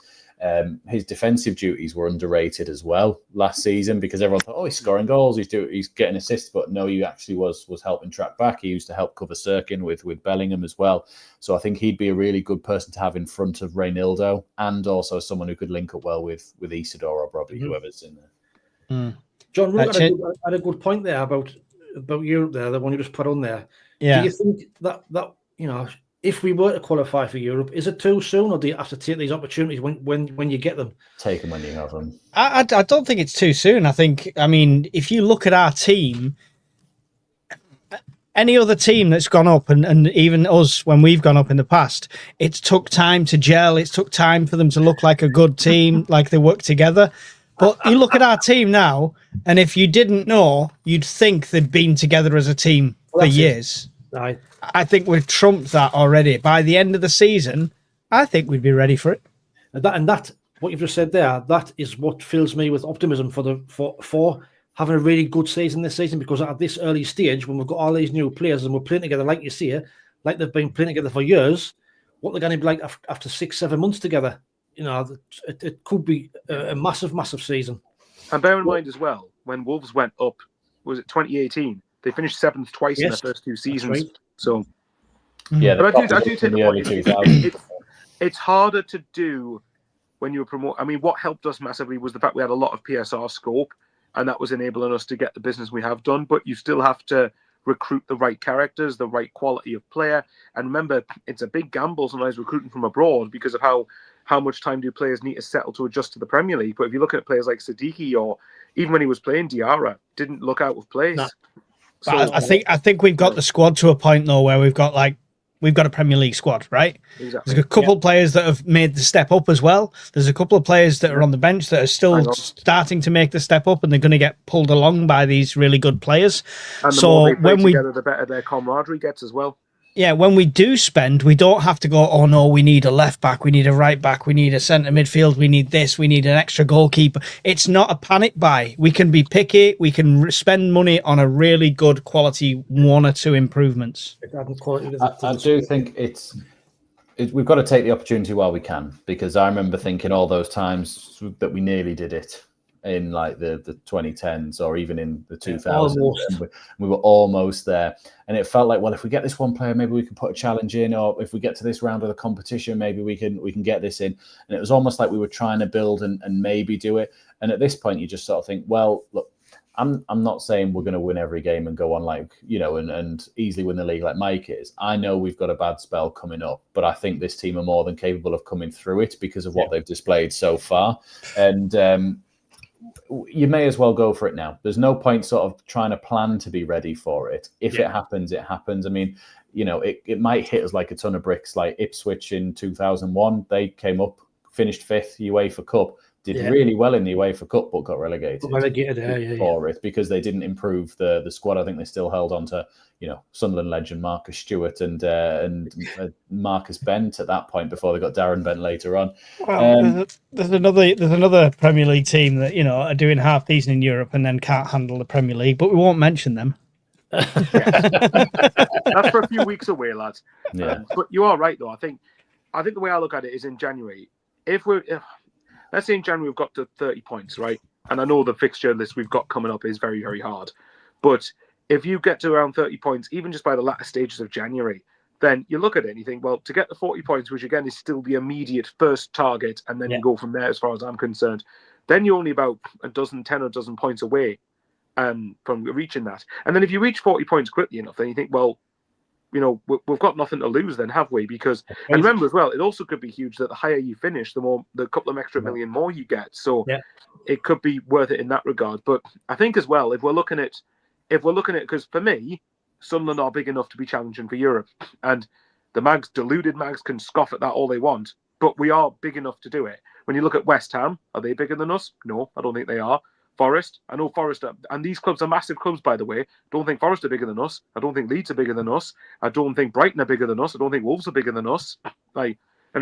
His defensive duties were underrated as well last season, because everyone thought, oh, he's scoring goals, he's getting assists, but no, he actually was helping track back. He used to help cover Sirkin with Bellingham as well. So I think he'd be a really good person to have in front of Reynildo, and also someone who could link up well with Isidore or Robbie, whoever's in there. John Rook had a good point there about Europe there, the one you just put on there. Yeah. Do you think that if we were to qualify for Europe, is it too soon, or do you have to take these opportunities when you get them? Take them when you have them. I don't think it's too soon. If you look at our team, any other team that's gone up, and even us when we've gone up in the past, it's took time to gel. It's took time for them to look like a good team, like they work together. But you look at our team now, and if you didn't know, you'd think they'd been together as a team for years. Aye. I think we've trumped that already. By the end of the season, I think we'd be ready for it. And that what you've just said there, that is what fills me with optimism for having a really good season this season, because at this early stage, when we've got all these new players and we're playing together, like you say, like they've been playing together for years, what they're going to be like after 6-7 months together, it could be a massive, massive season. And bear in mind as well, when Wolves went up, was it 2018? They finished 7th twice in their first 2 seasons. Right. So, yeah, but I do take the point. It's harder to do when you promote. I mean, what helped us massively was the fact we had a lot of PSR scope, and that was enabling us to get the business we have done. But you still have to recruit the right characters, the right quality of player. And remember, it's a big gamble sometimes recruiting from abroad because of how much time do players need to settle to adjust to the Premier League. But if you look at players like Siddiqui, or even when he was playing, Diarra didn't look out of place. No. So I think we've got the squad to a point though where we've got a Premier League squad, right? Exactly. There's a couple of players that have made the step up as well. There's a couple of players that are on the bench that are still starting to make the step up, and they're going to get pulled along by these really good players. And the more they play together, the better their camaraderie gets as well. Yeah, when we do spend, we don't have to go, oh no, we need a left back, we need a right back, we need a centre midfield, we need this, we need an extra goalkeeper. It's not a panic buy. We can be picky, we can spend money on a really good quality 1 or 2 improvements. I do think we've got to take the opportunity while we can, because I remember thinking all those times that we nearly did it in like the 2010s or even in the 2000s. We were almost there. And it felt like, well, if we get this one player, maybe we can put a challenge in, or if we get to this round of the competition, maybe we can get this in. And it was almost like we were trying to build and maybe do it. And at this point, you just sort of think, well, look, I'm not saying we're going to win every game and go on and easily win the league like Mike is. I know we've got a bad spell coming up, but I think this team are more than capable of coming through it because of what they've displayed so far. And you may as well go for it now. There's no point sort of trying to plan to be ready for it. If it happens, it happens. I mean, it might hit us like a ton of bricks, like Ipswich in 2001. They came up, finished 5th UEFA Cup, did really well in the UEFA Cup, but got relegated for it because they didn't improve the squad. I think they still held on to, Sunderland legend Marcus Stewart and Marcus Bent at that point before they got Darren Bent later on. Well, there's another Premier League team that are doing half decent in Europe and then can't handle the Premier League, but we won't mention them. That's for a few weeks away, lads. Yeah. But you are right, though. I think the way I look at it is in January. Let's say in January we've got to 30 points, right? And I know the fixture list we've got coming up is very, very hard. But if you get to around 30 points, even just by the latter stages of January, then you look at it and you think, well, to get the 40 points, which again is still the immediate first target, and then you go from there as far as I'm concerned, then you're only about 10 or a dozen points away from reaching that. And then if you reach 40 points quickly enough, then you think, well, we've got nothing to lose then, have we? Because, and remember as well, it also could be huge that the higher you finish, the couple of extra million more you get. So it could be worth it in that regard. But I think as well, if we're looking at, because for me, Sunderland are big enough to be challenging for Europe. And the deluded mags can scoff at that all they want, but we are big enough to do it. When you look at West Ham, are they bigger than us? No, I don't think they are. Forest, I know Forest, and these clubs are massive clubs, by the way. Don't think Forest are bigger than us. I don't think Leeds are bigger than us. I don't think Brighton are bigger than us. I don't think Wolves are bigger than us. And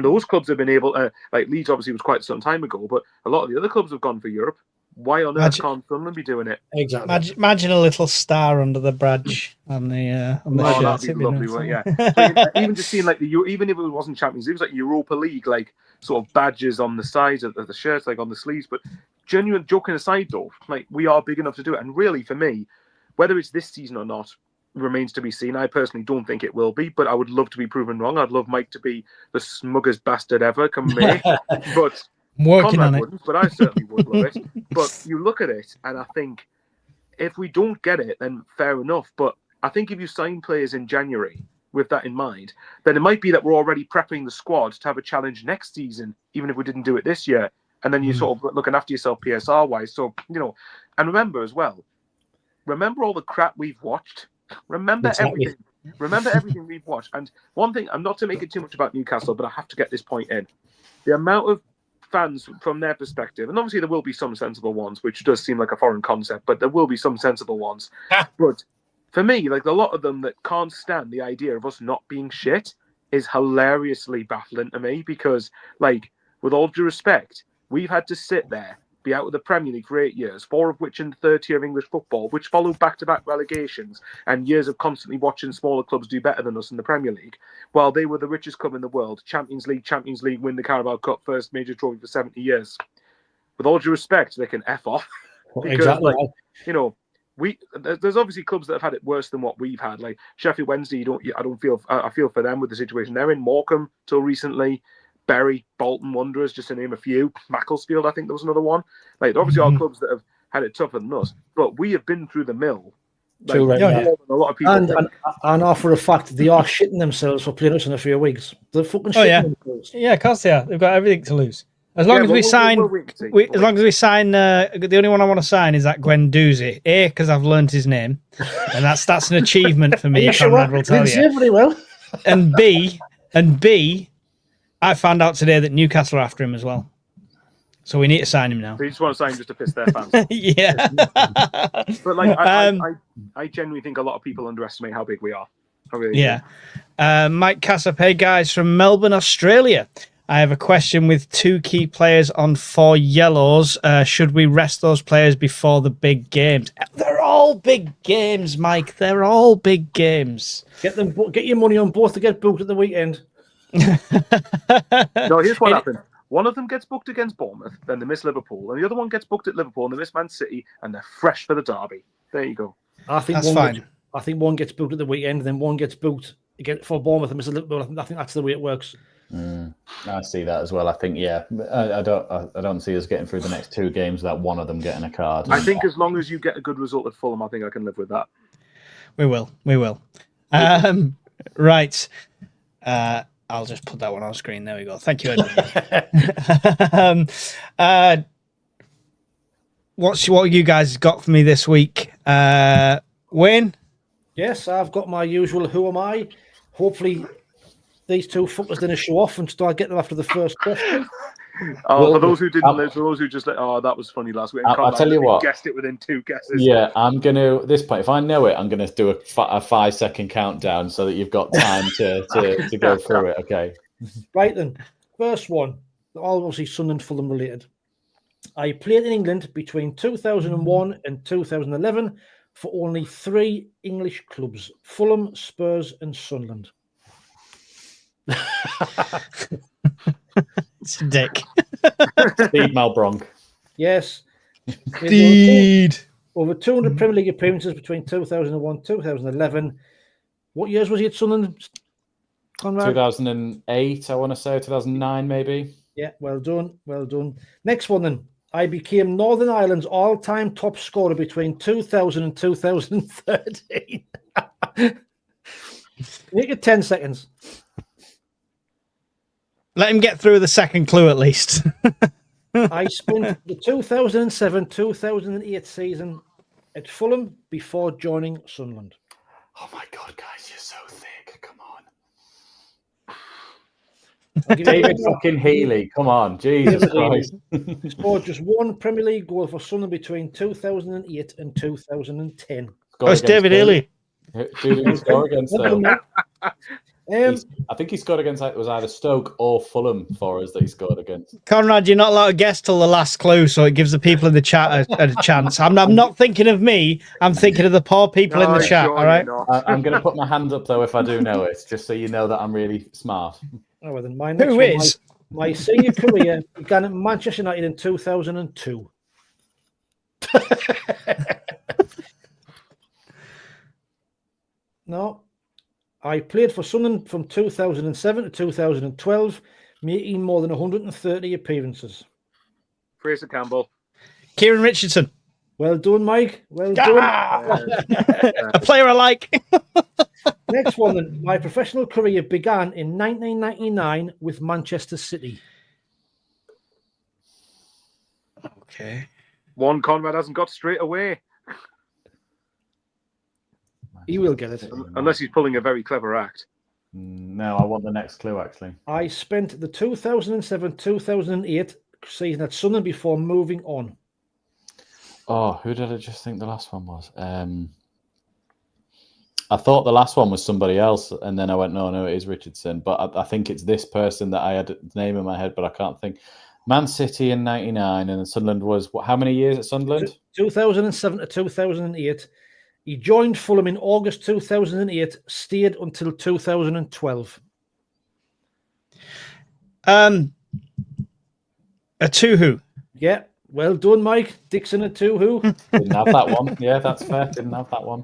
those clubs have been able, Leeds obviously was quite some time ago, but a lot of the other clubs have gone for Europe. Why on earth can't Sunderland be doing it? Exactly. Imagine a little star under the badge on the shirt. That'd be lovely, So, even just seeing even if it wasn't Champions League, it was like Europa League, like sort of badges on the sides of the shirts, like on the sleeves. But genuine joking aside, though, we are big enough to do it. And really, for me, whether it's this season or not remains to be seen. I personally don't think it will be, but I would love to be proven wrong. I'd love Mike to be the smuggest bastard ever come May, but. I'm working Conrad on it. Wouldn't, but I certainly would love it. But you look at it, and I think if we don't get it, then fair enough. But I think if you sign players in January with that in mind, then it might be that we're already prepping the squad to have a challenge next season, even if we didn't do it this year. And then you're sort of looking after yourself PSR-wise. So, and remember as well, remember all the crap we've watched. Remember everything. Remember everything we've watched. And one thing, I'm not to make it too much about Newcastle, but I have to get this point in. The amount of fans from their perspective, and obviously there will be some sensible ones, which does seem like a foreign concept, but there will be some sensible ones. But for me, like a lot of them that can't stand the idea of us not being shit is hilariously baffling to me because, like, with all due respect, we've had to sit there, be out of the Premier League for 8 years, 4 of which in the third tier of English football, which followed back-to-back relegations and years of constantly watching smaller clubs do better than us in the Premier League, while they were the richest club in the world, Champions League, win the Carabao Cup, first major trophy for 70 years. With all due respect, they can F off. Because, exactly. like, you know, there's obviously clubs that have had it worse than what we've had. Like Sheffield Wednesday, I feel for them with the situation they're in. Morecambe till recently, Bury, Bolton Wanderers, just to name a few. Macclesfield, I think there was another one. Like, they're obviously all clubs that have had it tougher than us, but we have been through the mill. Like, Right, more than a lot of people. And are for a fact they are shitting themselves for playing us in a few weeks. They're fucking shitting themselves. Yeah, of course they are. They've got everything to lose. As long as we sign, as long as we sign, the only one I want to sign is that Guendouzi. A, because I've learned his name, and that's an achievement for me. Conrad will tell you. Very well. And B, I found out today that Newcastle are after him as well. So we need to sign him now. So you just want to sign him just to piss their fans. Yeah. But like, I genuinely think a lot of people underestimate how big we are. Mike Cassap, hey guys from Melbourne, Australia. I have a question with 2 key players on 4 yellows. Should we rest those players before the big games? They're all big games, Mike. They're all big games. Get your money on both to get booked at the weekend. No, here's what happened. One of them gets booked against Bournemouth, then they miss Liverpool, and the other one gets booked at Liverpool and they miss Man City, and they're fresh for the derby. There you go. I think that's fine. I think one gets booked at the weekend, then one gets booked again for Bournemouth and miss Liverpool. I think that's the way it works. I see that as well. I think, I don't see us getting through the next 2 games without one of them getting a card. I think as long as you get a good result at Fulham, I think I can live with that. We will. Right. I'll just put that one on screen. There we go. Thank you, Edwin. What you guys got for me this week? Wayne? Yes, I've got my usual who am I. Hopefully these 2 fuckers didn't show off and start getting them after the first question. For those who didn't live, for those who just that was funny last week. I'll tell you what. Guessed it within 2 guesses. Yeah, I'm going to, at this point, if I know it, I'm going to do a 5-second countdown so that you've got time to go through it. Okay. Right then. First one, all obviously Sunderland Fulham related. I played in England between 2001 and 2011 for only 3 English clubs: Fulham, Spurs, and Sunderland. It's a dick. Steve Malbronk. Yes. Indeed. Over 200 Premier League appearances between 2001 and 2011. What years was he at Sunderland, Conrad? 2008, I want to say. 2009, maybe. Yeah, well done. Well done. Next one then. I became Northern Ireland's all-time top scorer between 2000 and 2013. Make it 10 seconds. Let him get through the second clue at least. I spent the 2007-2008 season at Fulham before joining Sunderland. Oh my God, guys, you're so thick. Come on. David fucking Healy. Come on. Jesus Christ. Scored just 1 Premier League goal for Sunderland between 2008 and 2010. It's David Healy. Who did he score against, though? I think he scored against, it was either Stoke or Fulham for us that he scored against. Conrad, you're not allowed to guess till the last clue, so it gives the people in the chat a chance. I'm not thinking of me. I'm thinking of the poor people in the chat, all right? I'm going to put my hand up, though, if I do know it, just so you know that I'm really smart. Oh, well, then my next one, is? My senior career began at Manchester United in 2002. No. I played for Sunderland from 2007 to 2012, making more than 130 appearances. Fraser Campbell. Kieran Richardson. Well done, Mike. Well done. A player I like. Next one, then. My professional career began in 1999 with Manchester City. Okay. One Conrad hasn't got straight away. He will get it. Unless he's pulling a very clever act. No, I want the next clue, actually. I spent the 2007-2008 season at Sunderland before moving on. Oh, who did I just think the last one was? I thought the last one was somebody else, and then I went, no, it is Richardson. But I think it's this person that I had the name in my head, but I can't think. Man City in 99, and Sunderland was, how many years at Sunderland? 2007 to 2008. He joined Fulham in August 2008, stayed until 2012. A two-who. Yeah, well done, Mike. Dixon a two-who. Didn't have that one. Yeah, that's fair. Didn't have that one.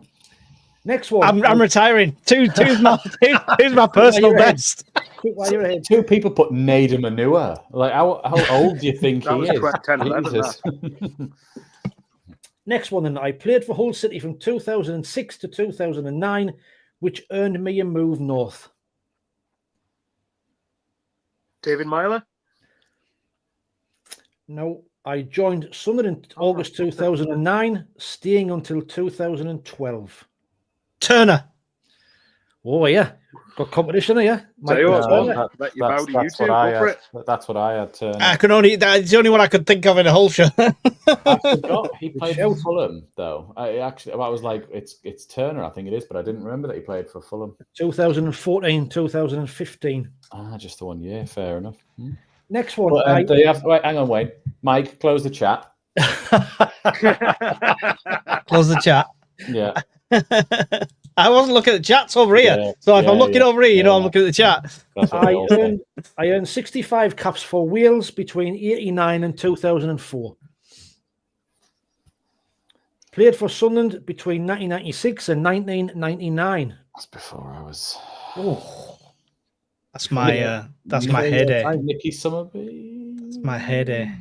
Next one. I'm retiring. Two's my personal best. Quick while you're ahead. Two people put Nader Manua. Like, how old do you think That he was is? 10, 11, Jesus. Next one, then. I played for Hull City from 2006 to 2009, which earned me a move north. David Myler? No, I joined Sunderland in August 2009, staying until 2012. Turner. Oh, yeah. Got competition here. Tell you what, Turner. let you bow to you That's two. what I Go for had. it. That's what I had. Turner. It's the only one I could think of in the whole show. I forgot he played for Fulham, though. I was like, it's Turner, I think it is, but I didn't remember that he played for Fulham. 2014, 2015. Just the 1 year. Fair enough. Next one. But, wait, hang on, Wayne. Mike, close the chat. Close the chat. Yeah. I wasn't looking at the chats over here. Yeah, So if I'm looking over here, I'm looking at the chat. That's what they all say. I earned 65 caps for Wales between 89 and 2004. Played for Sunderland between 1996 and 1999. That's before I was. Oh, That's my heyday. Nicky Summerby. That's my heyday.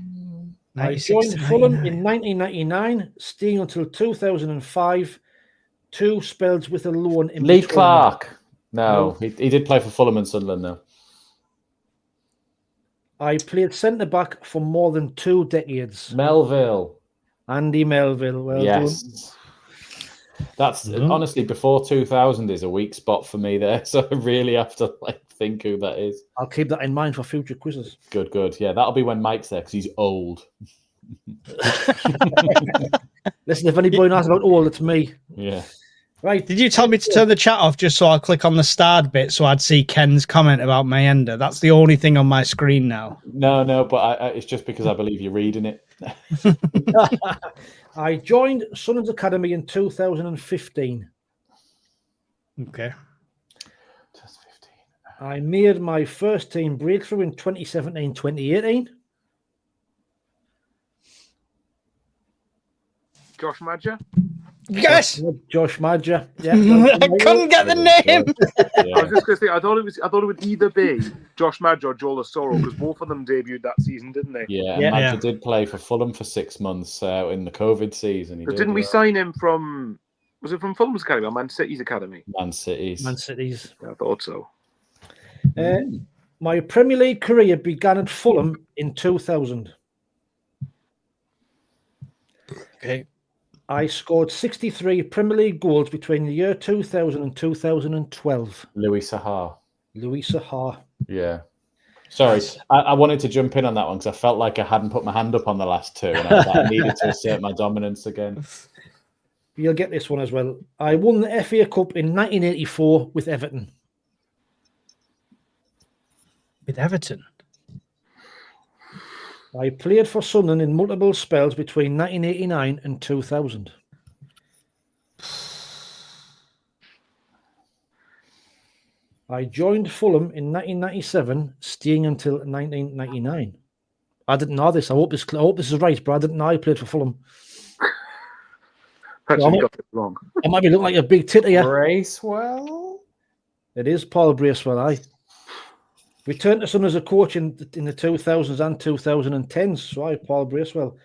I joined Fulham in 1999, staying until 2005. 2 spells with a loan in Lee between. Clark. No, he did play for Fulham and Sunderland, though. I played centre back for more than 2 decades. Melville. Andy Melville. Well Yes. done. That's honestly before 2000 is a weak spot for me there. So I really have to think who that is. I'll keep that in mind for future quizzes. Good. Yeah, that'll be when Mike's there because he's old. Listen, if anybody knows about old, it's me. Yeah. Right. Did you tell me to turn the chat off just so I'll click on the starred bit so I'd see Ken's comment about Mayenda? That's the only thing on my screen now. No, but it's just because I believe you're reading it. I joined Sunderland's Academy in 2015. Okay. Just 15. I made my first team breakthrough in 2017-2018. Josh Madger? Yes! Josh Madger. Yeah, I couldn't get the name. I was just going to say, I thought it would either be Josh Madger or Joel Asoro because both of them debuted that season, didn't they? Yeah, Yeah. Madger did play for Fulham for 6 months in the COVID season. He Didn't we sign him from? Was it from Fulham's academy or Man City's academy? Man City's. Man City's. Yeah, I thought so. My Premier League career began at Fulham in 2000. Okay. I scored 63 Premier League goals between the year 2000 and 2012. Louis Sahar. Louis Sahar. Yeah. Sorry, I wanted to jump in on that one because I felt like I hadn't put my hand up on the last two and I needed to assert my dominance again. You'll get this one as well. I won the FA Cup in 1984 with Everton. With Everton? I played for Sunderland in multiple spells between 1989 and 2000. I joined Fulham in 1997, staying until 1999. I didn't know this. I hope this is right, but I didn't know I played for Fulham. Actually, got it wrong. I might be looking like a big tit here. Bracewell? It is Paul Bracewell, aye. Returned to Sunderland as a coach in the 2000s and 2010s. So I, Paul Bracewell.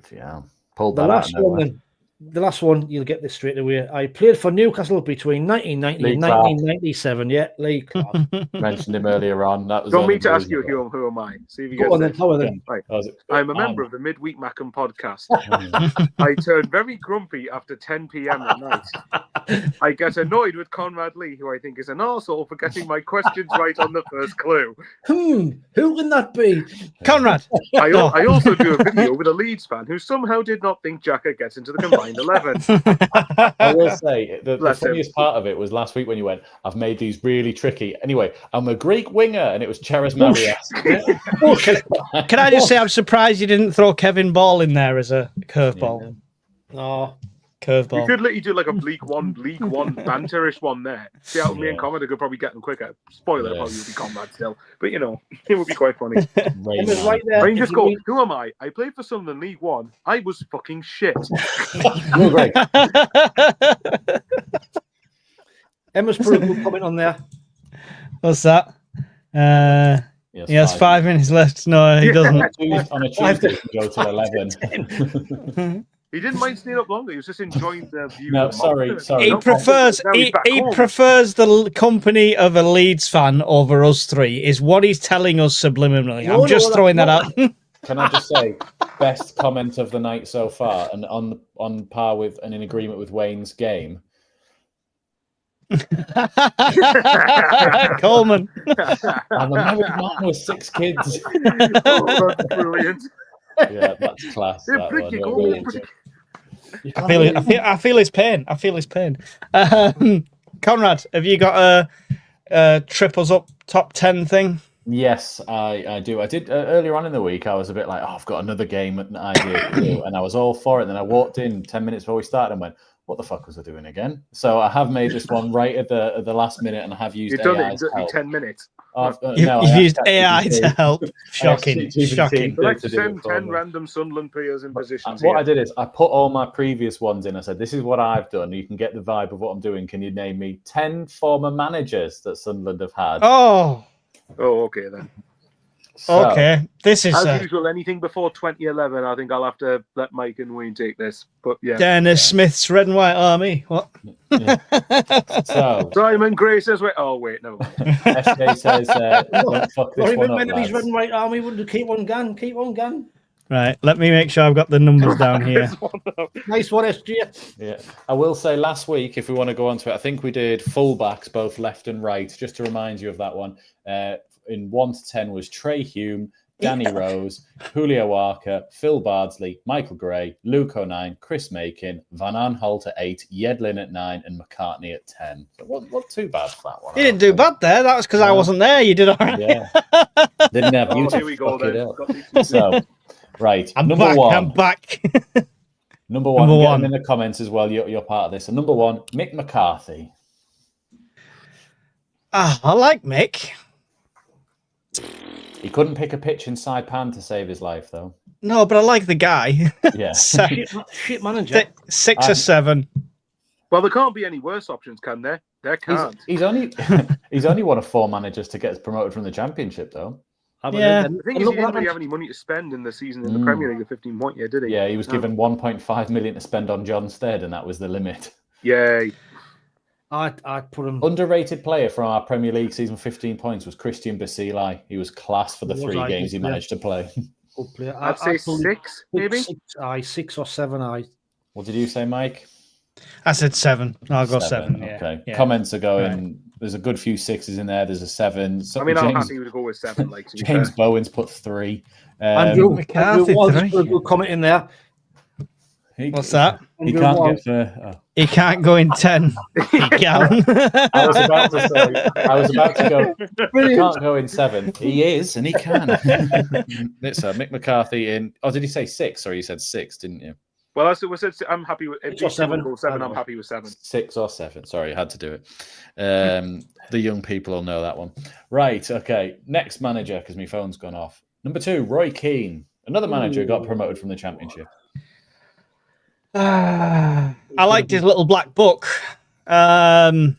Yeah. Pulled The that last out. one then. the last one, you'll get this straight away. I played for Newcastle between 1990 Lee and Clark. 1997. Yeah, Lee Clark. Mentioned him earlier on. That was Do you want me only to ask you reasonable. who am I? See if you Go get on then, this. how are they? Right. I was- I'm a member of the Midweek Mackem podcast. I turn very grumpy after 10 p.m. at night. I get annoyed with Conrad Lee, who I think is an arsehole for getting my questions right on the first clue. Who can that be? Conrad. I also do a video with a Leeds fan who somehow did not think Xhaka gets into the combined 11. I will say the Bless him. funniest part of it was last week when you went, I've made these really tricky. Anyway, I'm a Greek winger, and it was Cheris Marias. Can I just say I'm surprised you didn't throw Kevin Ball in there as a curveball? Oh, You Curveball. could literally do like a League One banterish one there. See how me and Conrad could probably get them quicker. Spoiler, probably would be Conrad still. But you know, it would be quite funny. Emma's right there. I mean, just If go, you who am I? I played for Sunderland League One. I was fucking shit. You're great. Emma's put a good comment on there. What's that? He has 5 minutes left. No, he doesn't. On a Tuesday, you can go to 11. He didn't mind staying up longer. He was just enjoying the view. No, of the sorry. mountain. He No, prefers now he's back he home. prefers the company of a Leeds fan over us three. Is what he's telling us subliminally. I'm just throwing that out. Can I just say, best comment of the night so far, and on par with and in agreement with Wayne's game. Coleman. I'm a married man with 6 kids. Oh, that's brilliant. Yeah, that's class. Yeah, That prick one. your No, goal, really prick. good. I feel his pain. I feel his pain. Conrad, have you got a trip us up top 10 thing? Yes, I do. I did earlier on in the week. I was a bit like, I've got another game idea to do, and I was all for it. Then I walked in 10 minutes before we started and went, "What the fuck was I doing again?" So I have made this one right at the last minute, and I have used You've done it AI's in help. 10 minutes. You've used AI to help. Shocking. ChatGPT Shocking. to Like do it 10 for me. random Sunderland players in positions. What here. I did is I put all my previous ones in. I said, "This is what I've done. You can get the vibe of what I'm doing. Can you name me 10 former managers that Sunderland have had?" Oh, okay then. So, okay. This is As usual, anything before 2011, I think I'll have to let Mike and Wayne take this. But yeah. Dennis Smith's Red and White Army. What? So Simon Gray says, wait, no. SJ says, "Don't fuck this Sorry, one up, when he's lads." running right army, would keep on gun, keep on gun. Right. Let me make sure I've got the numbers down here. Nice one, SJ. Yeah, I will say last week, if we want to go on to it, I think we did fullbacks both left and right. Just to remind you of that one, in 1 to 10 was Trey Hume, Danny Rose, Julio Arca, Phil Bardsley, Michael Gray, Luke O'Nine, Chris Makin, Van Aanholt at 8, Yedlin at 9, and McCartney at 10. So not too bad for that one. You didn't do bad there. That was because I wasn't there. You did all right. Yeah, didn't have you Oh, to here we go fuck it then. up. Got these- So, right, I'm number back. one. I'm back. Number one, Number get one. them in the comments as well. You're part of this. So number one, Mick McCarthy. I like Mick. He couldn't pick a pitch in Saipan to save his life, though. No, but I like the guy. Yeah. So, Shit manager. 6 or 7. Well, there can't be any worse options, can there? There can't. He's only he's only one of 4 managers to get promoted from the Championship, though. Yeah. The thing is, he didn't really have any money to spend in the season in the Premier League, a 15-point year, did he? Yeah, he was given 1.5 million to spend on John Stead, and that was the limit. Yay. I'd put him. Underrated player from our Premier League season, 15 points, was Christian Basili. He was class for the Was 3 I? games he Yeah. managed to play. Good player. I'd say probably 6, maybe. 6 or 7. What did you say, Mike? I said 7. I'll go 7. Yeah. Okay. Yeah. Comments are going. There's a good few 6s in there. There's a 7. So I mean, I'm James, happy to go with 7. Like, to be James fair. Bowen's put 3. Andrew McCarthy, Walsh 3. put a good comment in there. What's that? He Andrew can't Walsh. get. He can't go in 10. He can. I was about to say. I was about to go. He Brilliant. can't go in 7. He is, and he can. It's Mick McCarthy in. Oh, did he say 6? Or you said 6, didn't you? Well, that's what I said. I'm happy with 6 or 7. 7. I'm happy with 7. 6 or 7. Sorry, I had to do it. The young people will know that one. Right. Okay. Next manager, because my phone's gone off. Number 2, Roy Keane. Another manager who got promoted from the Championship. I liked his little black book. To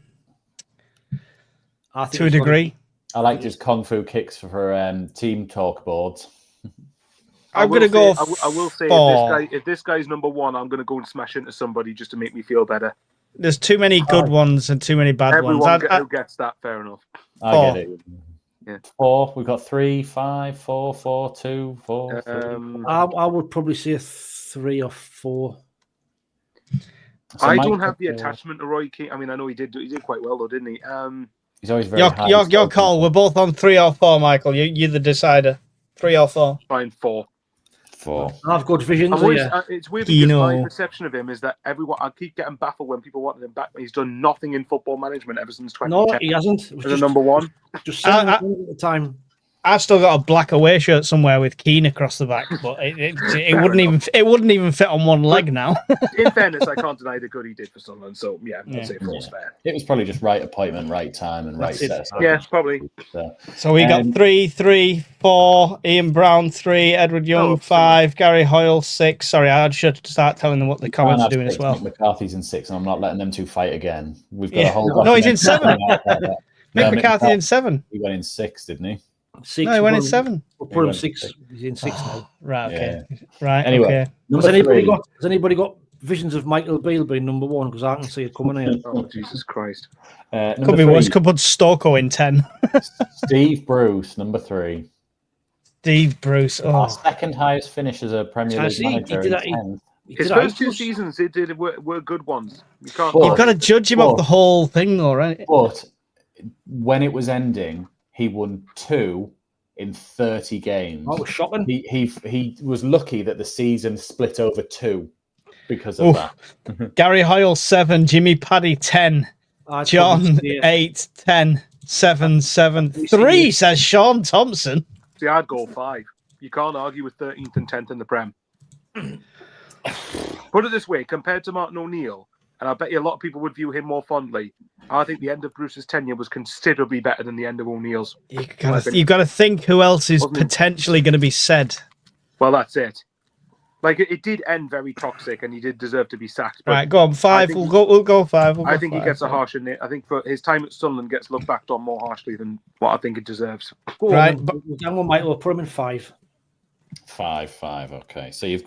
I think a it's degree. I liked his kung fu kicks for team talk boards. I'm going to go. I will say, 4. if this guy's number 1, I'm going to go and smash into somebody just to make me feel better. There's too many good ones and too many bad Everyone ones. who gets that, fair enough. I 4. get it. Yeah. 4. We've got 3, 5, 4, 4, 2, 4. 3. I would probably say a 3 or 4. So I Mike don't have got the 4. attachment to Roy Keane. I mean, I know he did quite well though, didn't he? He's always very high. Your call. We're both on 3 or 4, Michael. You're the decider. 3 or 4. Fine, 4. 4. I've got visions. It's weird because my perception of him is that I keep getting baffled when people want him back. He's done nothing in football management ever since 2010. No, he hasn't. It was As just a number 1. Just at the time. I've still got a black away shirt somewhere with Keane across the back, but it wouldn't even fit on one leg now. In fairness, I can't deny the good he did for Sunderland. So yeah, I'd say 4's fair. It was probably just right appointment, right time, and right set. Yeah, probably. So we got 3, 3, 4. Ian Brown 3, Edward Young 5, Gary Hoyle 6. Sorry, I should start telling them what the comments are doing as well. McCarthy's in 6, and I'm not letting them two fight again. We've got a whole. No, he's in 7. Mick McCarthy's in 7. He went in 6, didn't he? 6. No, he went in 7. We'll put him 6. He's in 6 now. Right. Okay. Yeah. Right. Anyway, Okay. Has anybody got visions of Michael Beale being number 1? Because I can see it coming in. Oh Jesus Christ! Could be worse. Could put Stoko in 10. Steve Bruce, number 3. Steve Bruce. Our second highest finish as a Premier League manager. His first 2 seasons were good ones. You've got to judge him off the whole thing, though, right? But when it was ending, he won 2 in 30 games. That was shocking. He was lucky that the season split over 2 because of that. Gary Hoyle 7, Jimmy Paddy 10, John 8, 10, 7, 7, 3, says Sean Thompson. See, I'd go 5. You can't argue with 13th and 10th in the Prem. Put it this way, compared to Martin O'Neill, and I bet you a lot of people would view him more fondly, I think the end of Bruce's tenure was considerably better than the end of O'Neill's. You've got to think who else is potentially going to be said. Well, that's it. Like, it did end very toxic, and he did deserve to be sacked. But right, go on, 5. We'll go 5. I think he gets a harsher nit. I think for his time at Sunderland gets looked back on more harshly than what I think it deserves. Right, Michael, put him in 5. 5. Okay, so you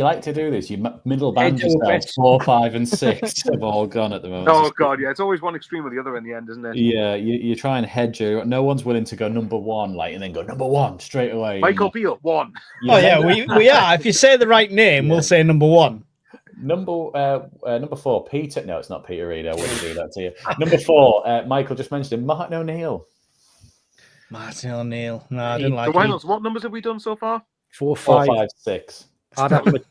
like to do this. You middle band yourself. 4, 5, and 6 have all gone at the moment. Oh God, yeah, it's always one extreme or the other in the end, isn't it? Yeah, you try and hedge. No one's willing to go number 1, like, and then go number 1 straight away. Michael Beale 1. Oh yeah, we are. If you say the right name, we'll say number 1. Number 4, Peter. No, it's not Peter Reid. I wouldn't do that to you. Number 4, Michael just mentioned him. Martin O'Neill. Martin O'Neill. No, I didn't like him. What numbers have we done so far? 4, 5, 6. I'd have put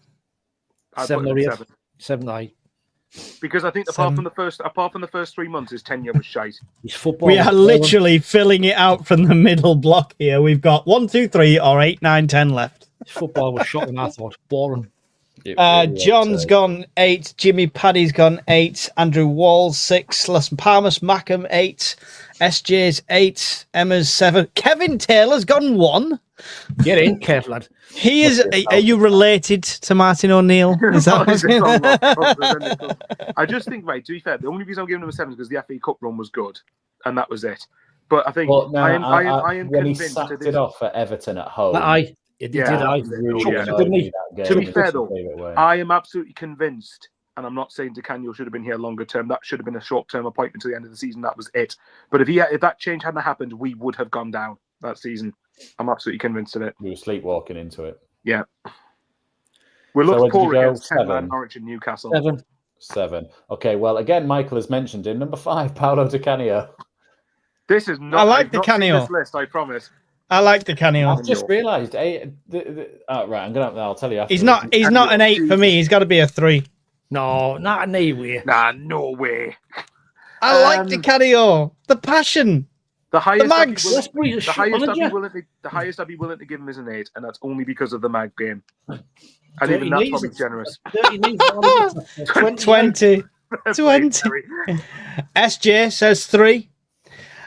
7 or 8. 7. 7, 8. Because I think apart from the first 3 months, his tenure was shite. His football. We are literally filling it out from the middle block here. We've got 1, 2, 3, or 8, 9, 10 left. His football was shocking. I thought boring. John's gone 8, Jimmy Paddy's gone 8, Andrew Wall's 6, Las Palmas Mackem 8, SJ's 8, Emma's 7, Kevin Taylor's gone 1. Get in, Kev, lad. He is. Are you related to Martin O'Neill? Is that I just think, right, to be fair, the only reason I'm giving him a 7 is because the FA Cup run was good, and that was it. But I think I am when convinced he sacked it off at Everton at home. To be fair, though, I am absolutely convinced, and I'm not saying DeCanio should have been here longer term. That should have been a short-term appointment to the end of the season. That was it. But if that change hadn't happened, we would have gone down that season. I'm absolutely convinced of it. We were sleepwalking into it. Yeah. We looked poor against 10-man Norwich and Newcastle. 7. Okay, well, again, Michael has mentioned him. Number 5, Paolo Di Canio. This is not. I like Di Canio. This list, I promise. I like Di Canio. I've just realised. Right, I'll tell you after. He's not an 8 for me. He's got to be a 3. No, not in any way. Nah, no way. I like Di Canio. The passion. The highest I'd be willing to give him is an 8, and that's only because of the mag game. And even that's probably generous. 20. SJ says 3.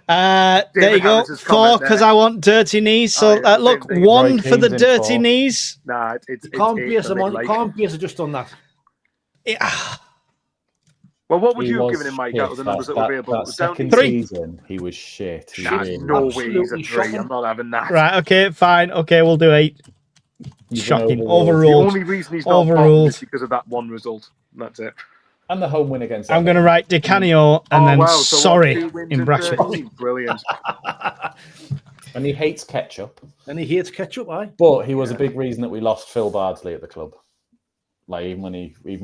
There you go. 4 because I want dirty knees. So look, 1 for the dirty knees. Nah, it's can't base just on that. Well, what would you have given him, Mike, out of the numbers that were available? That second season, he was shit. No way he's a 3. I'm not having that. Right, okay, fine. Okay, we'll do 8. Shocking. The Overruled. only reason he's not bottom is because of that one result. That's it. And the home win against I'm going to write Di Canio and then So sorry 2 wins in brackets. 13. Brilliant. And he hates ketchup. And he hates ketchup, aye. But he was a big reason that we lost Phil Bardsley at the club. Like even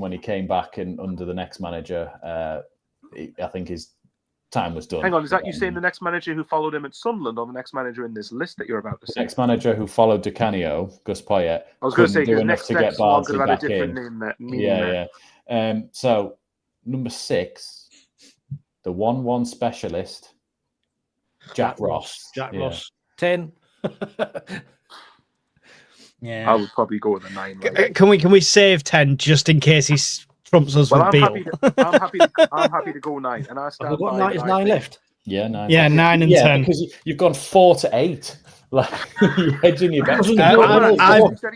when he came back and under the next manager, I think his time was done. Hang on, is that you saying the next manager who followed him at Sunderland, or the next manager in this list that you're about to The say? next manager who followed Di Canio, Gus Poyet, I was going to say do because enough next to get one Bardsley could have had back a different in. name. Yeah. So number 6, the 1-1 specialist, Jack Ross. Jack Ross. 10. Yeah. I would probably go with a 9. Right? Can we save 10 just in case he trumps us with Beale? I'm happy to go 9, and I stand I've got by 9, is 9 left. Yeah, 9. Yeah, 9 and 10. Because you've gone 4 to 8. Like you're hedging your bets.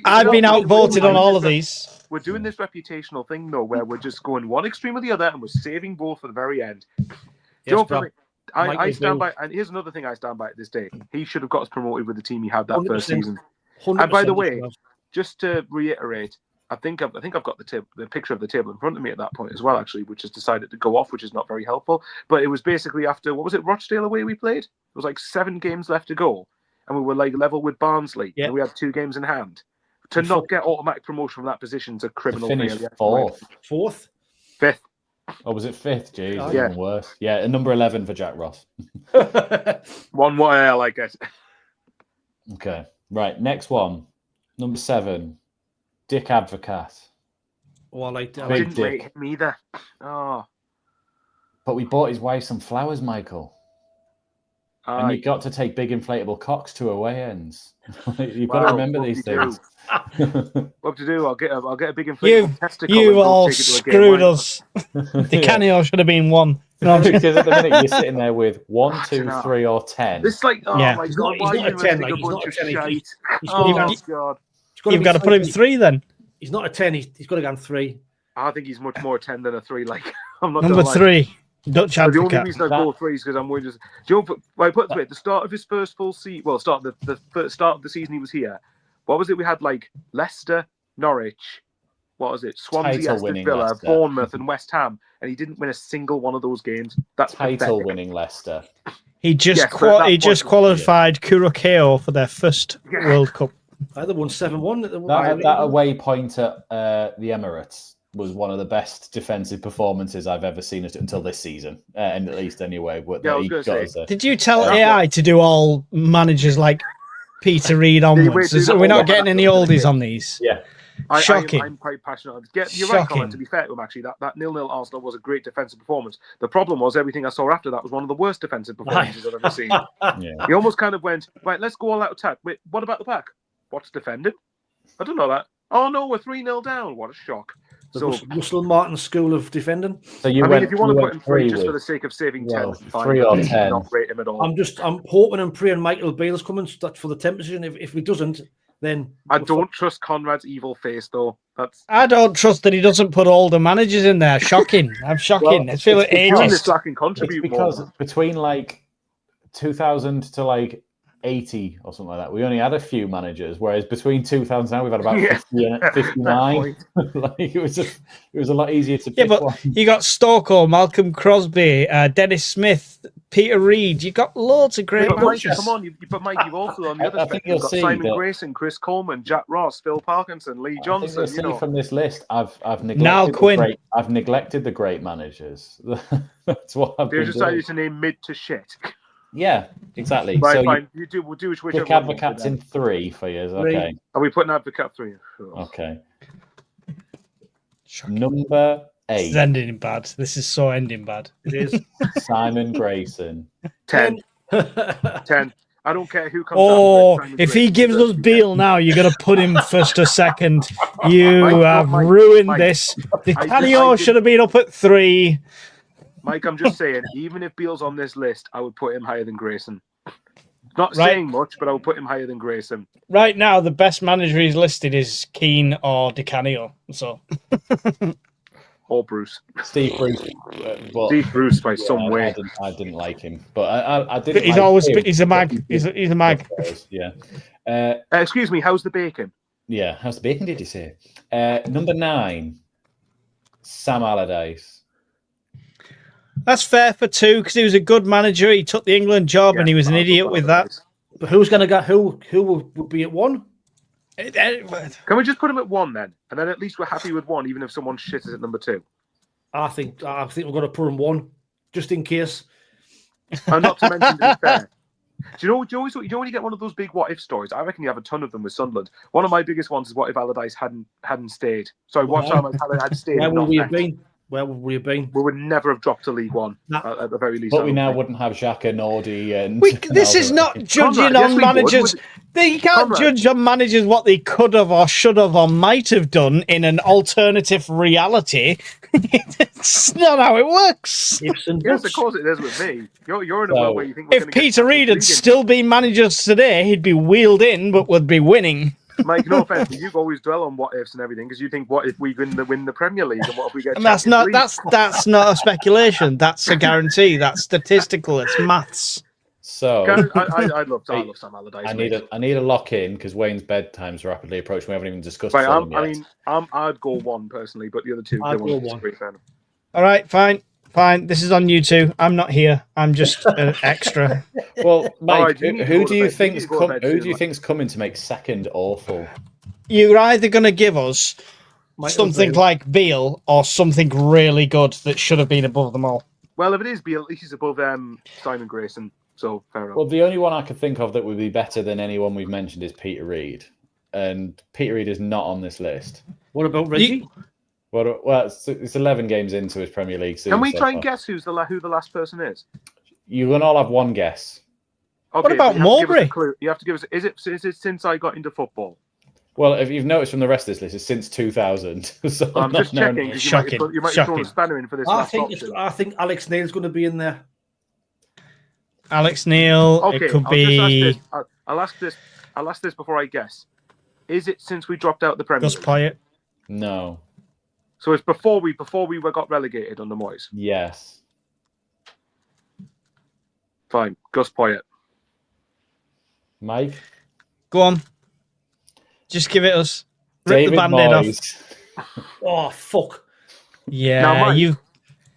I've been outvoted on all of these. We're doing this reputational thing though, where we're just going one extreme or the other, and we're saving both for the very end. I stand by, and here's another thing I stand by at this day. He should have got us promoted with the team he had that first season. And by the way, just to reiterate, I think I've got the picture of the table in front of me at that point as well, actually, which has decided to go off, which is not very helpful. But it was basically after, what was it, Rochdale away we played? It was like 7 games left to go, and we were like level with Barnsley, and we had 2 games in hand. To not get automatic promotion from that position is a criminal. To finish 4th. 5th. Or was it 5th? Jeez, yeah. Even worse. Yeah, and number 11 for Jack Ross. One more, I like it. Okay, right. Next one, number 7, Dick Advocat. Oh, I like that. I didn't rate him either. Oh. But we bought his wife some flowers, Michael. And you got to take big inflatable cocks to away ends. You've got to remember these things. What to do? I'll get a big inflatable testicle. You all screwed us. Di Canio should have been 1. Because at the minute you're sitting there with 1, 2, 3, or 10. It's like, oh my He's god, not why a 10. Like, he's not a 10. Oh god, You've got to put him 3 then. He's not a 10. He's got to go on 3. I think he's much more a 10 than a 3. Like, I'm not number 3. Dutch Advocat. The only reason I go 3 is because I'm worried. Do you know, I put it this way, at the start of his first full season, well, start of the season he was here. What was it? We had like Leicester, Norwich, what was it? Swansea, Aston Villa, Leicester, Bournemouth, and West Ham, and he didn't win a single one of those games. That's title-winning Leicester. He just qualified Curacao for their first World Cup. Either won 7-1. That away point at the Emirates was one of the best defensive performances I've ever seen until this season, and at least anyway. Did you tell AI to do all managers like Peter Reid onwards? We're not getting any oldies on these. Yeah. Shocking. I'm quite passionate. You're right, Colin, to be fair to him, actually. That 0-0 Arsenal was a great defensive performance. The problem was everything I saw after that was one of the worst defensive performances I've ever seen. Yeah. He almost kind of went, right, let's go all out attack. Wait, what about the pack? What's defending? I don't know that. Oh, no, we're 3-0 down. What a shock. The Russell Martin School of defending. So if you want to put him 3 just for the sake of saving 10, 3 or 10. Not rate him at all. I'm hoping and praying Michael Beale's coming for the 10 position. If he doesn't, then I don't trust Conrad's evil face though. I don't trust that he doesn't put older managers in there. Shocking. I'm shocking. It's feeling ageist. Because between like 2000 to like 80 or something like that, we only had a few managers, whereas between 2000 now we've had about 50 and 59. Like it was a lot easier to pick. But one. You got Stokoe, Malcolm Crosby, Dennis Smith, Peter Reid. You got loads of great managers. Come on, but Mike, you've also on the other spectrum, you've got Simon Grayson, Chris Coleman, Jack Ross, Phil Parkinson, Lee Johnson. I think you'll see from this list, I've neglected the great managers. That's what I've been doing. They decided to name mid to shit. Yeah, exactly. Right, so fine. We'll do whichever. Dick Advocat's in 3 for you. Okay. Are we putting Advocat 3? Sure. Okay. Number 8. This is ending bad. This is so ending bad. It is. Simon Grayson. 10. 10. I don't care who comes. Oh, if he gives us Beale now, you're going to put him first or second. You have ruined this. Di Canio should have been up at 3. Mike, I'm just saying, even if Beale's on this list, I would put him higher than Grayson. Not saying much, but I would put him higher than Grayson. Right now, the best manager he's listed is Keane or Di Canio. So. Or Bruce. Steve Bruce. Steve Bruce by some way. I didn't like him, but I didn't. He's like always him. he's a mag. He's a mag. Yeah. Excuse me. How's the bacon? Yeah, how's the bacon, did you say? Number 9, Sam Allardyce. That's fair for 2 because he was a good manager. He took the England job and he was an idiot with that. But who's going to get who will be at 1? Can we just put him at 1 then? And then at least we're happy with 1, even if someone shit is at number 2. I think we're going to put him 1, just in case. And not to mention, to be fair, do you know when you get one of those big what if stories? I reckon you have a ton of them with Sunderland. One of my biggest ones is what if Allardyce hadn't stayed. Sorry, what if Allardyce had stayed? Where would we have been? Where would we have been? We would never have dropped to League One at the very least. But we now wouldn't have Xhaka, Nordy, and this is not judging Conrad, on managers. You can't Conrad. judge on managers what they could have or should have or might have done in an alternative reality. It's not how it works. Yes, of course it is with me. You're in a world where you think we're If gonna get Peter Reid had League in. still been managers today, he'd be wheeled in, but would be winning. Mike, no offense, but you always dwell on what ifs and everything because you think, what if we win the Premier League and what if we get? And that's Champions not League? that's not a speculation. That's a guarantee. That's statistical. It's maths. So I love Sam Allardyce. I need a lock in because Wayne's bedtime's rapidly approaching. We haven't even discussed. Right, Fulham yet. I'd go 1 personally, but the other 2 I'd they go won't 1. disagree. Fair enough. All right, fine. This is on you two. I'm not here. I'm just an extra. Well, Mike, right, who do you think's coming to make second awful? You're either going to give us something like Beale or something really good that should have been above them all. Well, if it is Beale, at least he's above Simon Grayson, so fair enough. Well, the only one I could think of that would be better than anyone we've mentioned is Peter Reid, and Peter Reid is not on this list. What about Reggie? Well, it's 11 games into his Premier League season. Can we try and guess who the last person is? You can all have one guess. Okay, What about Mowbray? You have to give us. Is it since I got into football? Well, if you've noticed from the rest of this list, it's since 2000. So I'm just checking. 'Cause Shocking. You might have thrown a Shocking. spanner in for this I last think option. I think Alex Neil's going to be in there. Alex Neil. Okay, It could be I'll ask this before I guess. Is it since we dropped out the Premier Gus League? Poyet. No. So it's before we got relegated under Moyes. Yes. Fine, Gus Poyet. Mike? Go on. Just give it us. Rip David the band-aid off. Moyes. Oh fuck! Yeah, Now, Mike,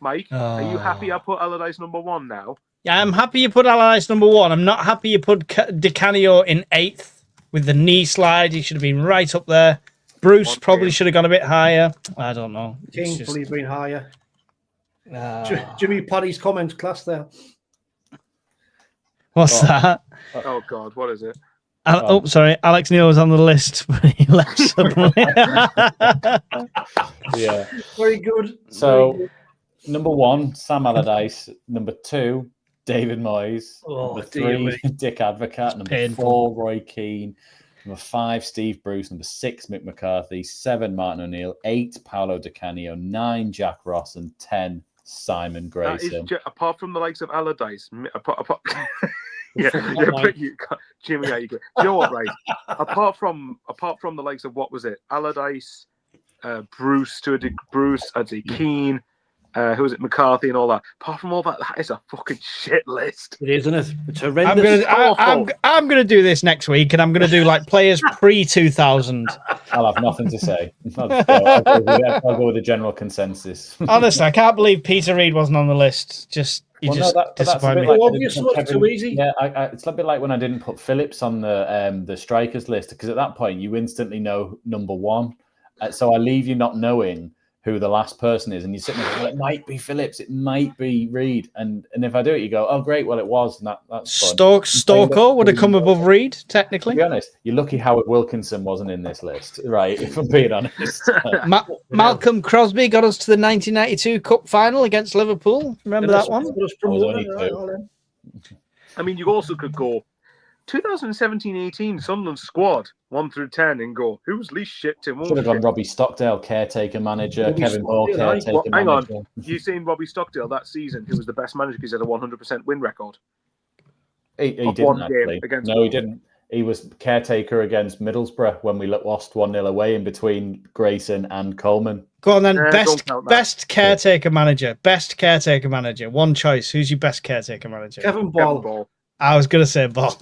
Mike, are you happy I put Allardyce number 1 now? Yeah, I'm happy you put Allardyce number 1. I'm not happy you put Di Canio in 8th with the knee slide. He should have been right up there. Bruce probably should have gone a bit higher. I don't know. King probably been higher. Jimmy Paddy's comment class there. What's that? Oh God, what is it? Sorry. Alex Neil was on the list, but he left suddenly. Yeah. Very good. So, number 1, Sam Allardyce. Number 2, David Moyes. Number 3, Dick Advocat. Number painful. 4, Roy Keane. Number 5, Steve Bruce. Number 6, Mick McCarthy. 7, Martin O'Neill. 8, Paolo Di Canio. 9, Jack Ross. And 10, Simon Grayson. Apart from the likes of Allardyce, Jimmy, how you go? Do you know what, right? apart from the likes of what was it? Allardyce, Bruce, I'd say Keane, who was it? McCarthy and all that. Apart from all that, that is a fucking shit list. It is, isn't it? It's horrendous. I'm gonna do this next week, and I'm gonna do like players pre-2000. I'll have nothing to say. I'll go with the general consensus. Honestly, I can't believe Peter Reid wasn't on the list. Just disappoint me. Too easy. Yeah, it's a bit like when I didn't put Phillips on the strikers list, because at that point you instantly know number 1. So I leave you not knowing who the last person is, and you sit there and go, it might be Phillips, it might be Reid, and if I do it, you go, oh great, well it was, and that's fun. Storko would have come above Reid, technically. To be honest, you're lucky Howard Wilkinson wasn't in this list, right? If I'm being honest. Malcolm Crosby got us to the 1992 Cup final against Liverpool. Remember that one? I mean, you also could go 2017-18 Sunderland squad 1 through 10 and go, who's least shit to Should have gone Robbie Stockdale, caretaker manager, Kevin Ball, caretaker manager. Hang on, you seen Robbie Stockdale that season, who was the best manager because he had a 100% win record? He didn't actually. No, he didn't. He was caretaker against Middlesbrough when we lost 1-0 away in between Grayson and Coleman. Go on then. Best caretaker manager. Best caretaker manager. One choice. Who's your best caretaker manager? Kevin Ball. I was going to say ball.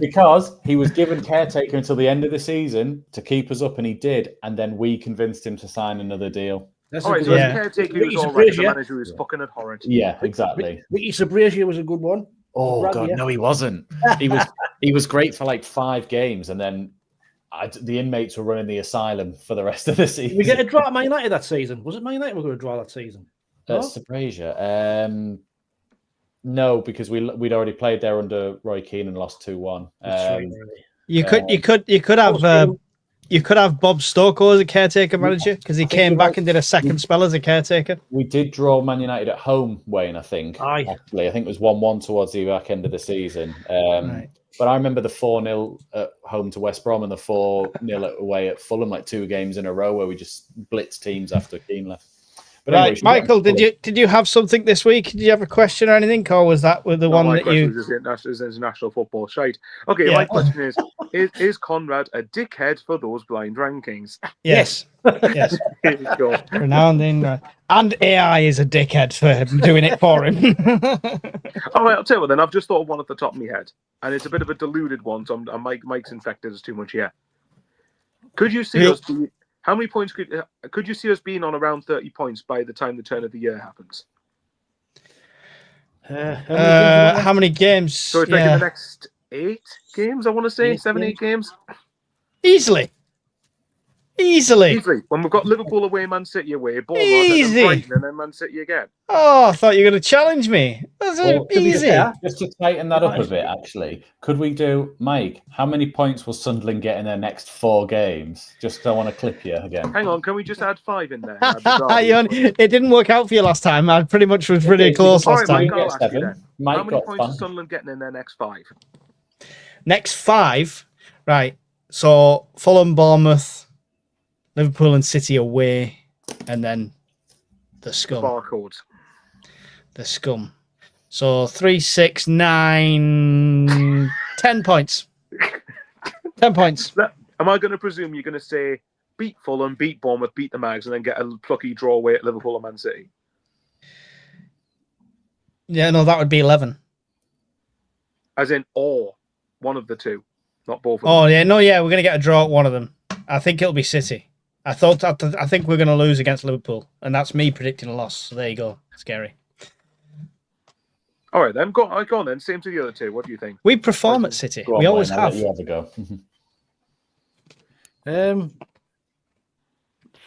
Because he was given caretaker until the end of the season to keep us up, and he did. And then we convinced him to sign another deal. That's All right, a so good the Yeah. caretaker Ricky was all right. The Sabrasia. manager was fucking abhorrent. Yeah, exactly. Ricky Sabrasia was a good one. Oh Bradley, God, yeah. no, he wasn't. He was great for like 5 games, and then the inmates were running the asylum for the rest of the season. Did we get a draw at Man United that season? Was it Man United we were going to draw that season? No? Sabrasia. No, because we'd already played there under Roy Keane and lost 2-1. That's right, really. You could have Bob Stokoe as a caretaker manager because he came back and did a second spell as a caretaker. We did draw Man United at home, Wayne, I think. Aye. Actually, I think it was 1-1 towards the back end of the season. Right. But I remember the 4-0 at home to West Brom and the 4-0 away at Fulham, like 2 games in a row where we just blitzed teams after Keane left. But Right, anyway, Michael, did you have something this week? Did you have a question or anything, or was that with the one my that question you? is international football shite. Okay, Yeah. my question is Conrad a dickhead for those blind rankings? Yes, yes. Here you go. Renowned in, and AI is a dickhead for doing it for him. All right, I'll tell you what then. I've just thought of one off the top of my head, and it's a bit of a deluded one, so Mike's infected us too much here. Could you see us be... How many points could you see us being on around 30 points by the time the turn of the year happens? How many games? So it's like in the next 8 games, I want to say, 7-8 games. Easily. Easily. When we've got Liverpool away, Man City away, Bournemouth, and then Brighton, and then Man City again. Oh, I thought you were going to challenge me. That's easy. Just to tighten that up a bit, actually, could we do, Mike, how many points will Sunderland get in their next 4 games? Just 'cause I want to clip you again. Hang on, can we just add 5 in there? It didn't work out for you last time. I pretty much was pretty close last time. Mike, I'll ask you then. Mike How many got points fun. is Sunderland getting in their next 5? Next 5, right. So Fulham, Bournemouth, Liverpool and City away, and then the scum. Barcodes. The scum. So 3, 6, 9, 10 points. 10 points. Am I going to presume you're going to say beat Fulham, beat Bournemouth, beat the Mags, and then get a plucky draw away at Liverpool or Man City? Yeah, no, that would be 11. As in, or one of the two, not both of them. Oh, yeah, no, yeah, we're going to get a draw at one of them. I think it'll be City. I think we're going to lose against Liverpool, and that's me predicting a loss. So there you go. Scary. All right, then. Go on then. Same to the other two. What do you think? We perform at City. Go on, We always Wayne, I'll have. let you have a go.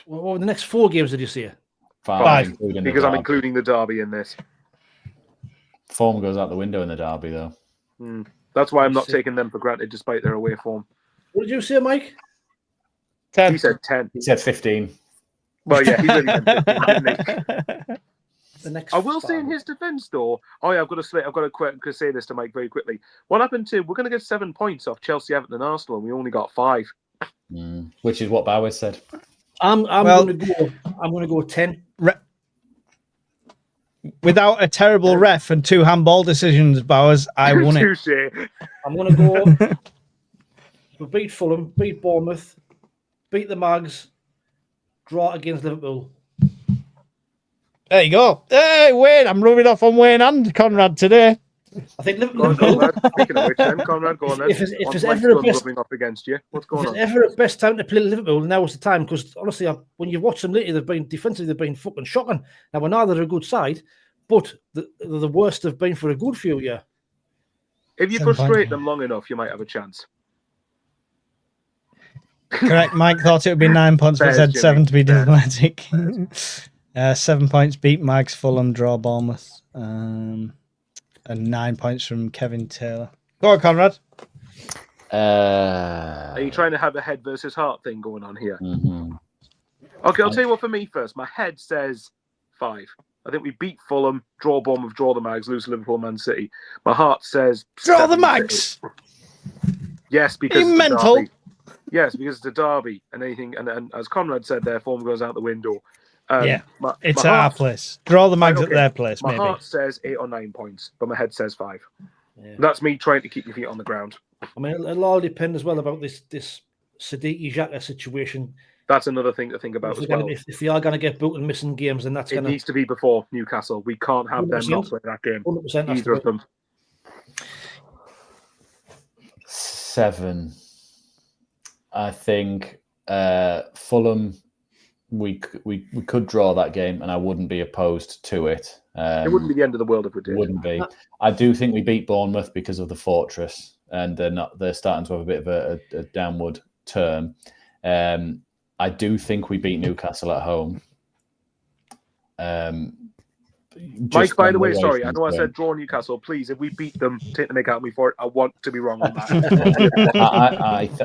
What were the next 4 games did you see? 5. including the Because I'm derby. including the derby in this. Form goes out the window in the derby, though. That's why I'm not taking them for granted, despite their away form. What did you say, Mike? 10. He said 10. He said 15. Well, yeah, he really meant 15, didn't he? The next I will say 5. in his defence, though. Oh yeah, I've got to say this to Mike very quickly. What happened to? We're going to get 7 points off Chelsea, Everton, and Arsenal, and we only got 5. Which is what Bowers said. I'm going to go 10. Without a terrible ref and 2 handball decisions, Bowers, I won it. Touché. I'm going to go. We beat Fulham, beat Bournemouth, beat the Mags, draw against Liverpool. There you go. Hey, Wayne, I'm rubbing off on Wayne and Conrad today. I think Go on, Liverpool. Conrad. Speaking of which, then, Conrad, go on then. If there's Mike's ever a done best- rubbing off against you. What's going If on? it's ever the best time to play Liverpool, now is the time, because honestly, when you watch them lately, they've been defensively, they've been fucking shocking. Now we know they're a good side, but they're the worst they've been for a good few years. If you 7 frustrate points. them long enough, you might have a chance. Correct. Mike thought it would be 9 points, but Bears, said Jimmy. 7 to be Bears. diplomatic. 7 points, beat Mags, Fulham, draw Bournemouth. And 9 points from Kevin Taylor. Go on, Conrad. Are you trying to have a head versus heart thing going on here? Okay, I'll tell you what. For me, first, my head says 5. I think we beat Fulham, draw Bournemouth, draw the Mags, lose to Liverpool, Man City. My heart says Draw the 7. Mags. Yes, because You it's a mental. derby. Yes, because it's a derby, and anything, and as Conrad said, their form goes out the window. Yeah, it's my at our heart- place. Draw the Mags Okay, at their place, My maybe. heart says 8 or 9 points, but my head says 5. Yeah. That's me trying to keep your feet on the ground. I mean, it'll all depend as well about this Siddiqui Xhaka situation. That's another thing to think about as well. If they are going to get booked and missing games, then it needs to be before Newcastle. We can't have them not play that game. 100% Either of them. 7. I think Fulham. We could draw that game, and I wouldn't be opposed to it. It wouldn't be the end of the world if we did. Wouldn't be. I do think we beat Bournemouth because of the fortress, and they're starting to have a bit of a downward turn. I do think we beat Newcastle at home. Mike, by the way, sorry, I know I said draw Newcastle. Please, if we beat them, take the make out of me for it. I want to be wrong on that.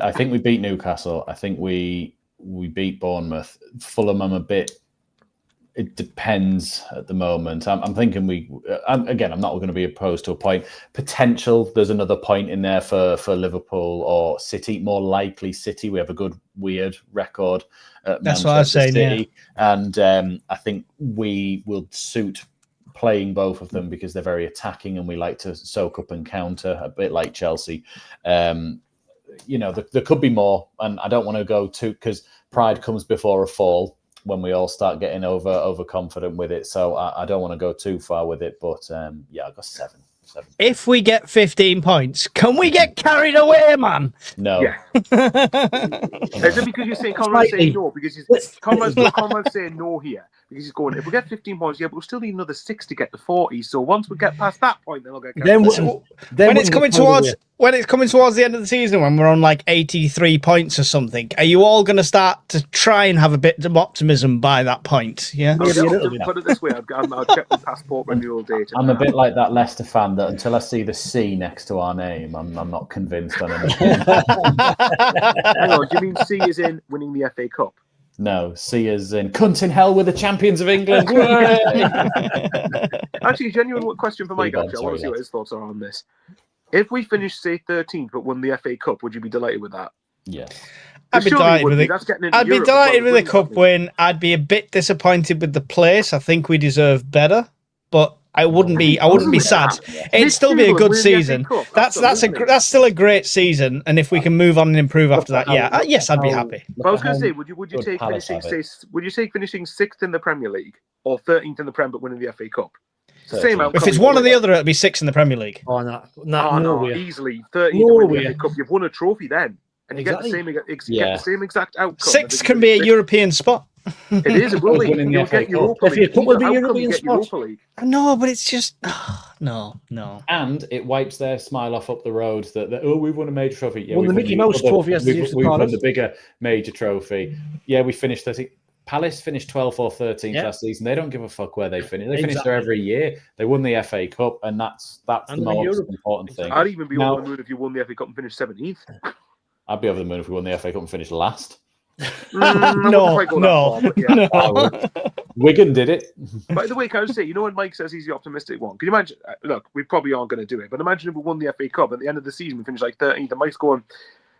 I think we beat Newcastle. I think we beat Bournemouth. Fulham, I'm a bit. It depends at the moment. I'm thinking I'm not going to be opposed to a point. Potential, there's another point in there for Liverpool or City. More likely City. We have a good, weird record at That's Manchester what I was saying, City. And I think we will suit playing both of them because they're very attacking and we like to soak up and counter, a bit like Chelsea. There could be more, and I don't want to go too, because pride comes before a fall when we all start getting overconfident with it. So I don't want to go too far with it, but I got 7. If we get 15 points, can we get carried away, man? No. Yeah. Is it because you're saying Conrad's saying no? Because Conrad's saying no here. Because he's going, if we get 15 points, yeah, but we'll still need another 6 to get to 40. So once we get past that point, then I'll get carried away. When it's coming towards the end of the season, when we're on like 83 points or something, are you all going to start to try and have a bit of optimism by that point? Yeah. Put it this way, I'll check the passport renewal date. I'm a bit like that Leicester fan that until I see the C next to our name, I'm not convinced on anything. Hang on, do you mean C is in winning the FA Cup? No, C is in cunt in hell with the champions of England. Actually, a genuine question for Mike. Actually, I want to see what his thoughts are on this. If we finish, say, 13th but won the FA Cup, would you be delighted with that? Yes. I'd be delighted with it. I'd be delighted with a cup win. I'd be a bit disappointed with the place. I think we deserve better, but I wouldn't be sad. It'd still be a good season. That's still a great season, and if we can move on and improve after that, yes, I'd be happy. But I was going to say, would you take finishing 6th in the Premier League or 13th in the Prem but winning the FA Cup? Same outcome. If it's one or the other, it'd be 6th in the Premier League. No, easily 13th to win the FA Cup. You've won a trophy then, and you get the same exact outcome. 6th can be a European spot. It is. It will be. You'll get Europa League. No, but it's just no. And it wipes their smile off up the road that we've won a major trophy. Yeah, well, the Mickey Mouse trophy has we've won the bigger major trophy. Yeah, we finished 30th. Palace finished 12th or 13th last season. They don't give a fuck where they finish. They finish there every year. They won the FA Cup, and that's the most important thing. I'd even be over the moon if you won the FA Cup and finished 17th. I'd be over the moon if we won the FA Cup and finished last. No. Wigan did it. By the way, can I just say, when Mike says he's the optimistic one, can you imagine? Look, we probably aren't going to do it, but imagine if we won the FA Cup at the end of the season, we finished like 13th, and Mike's going,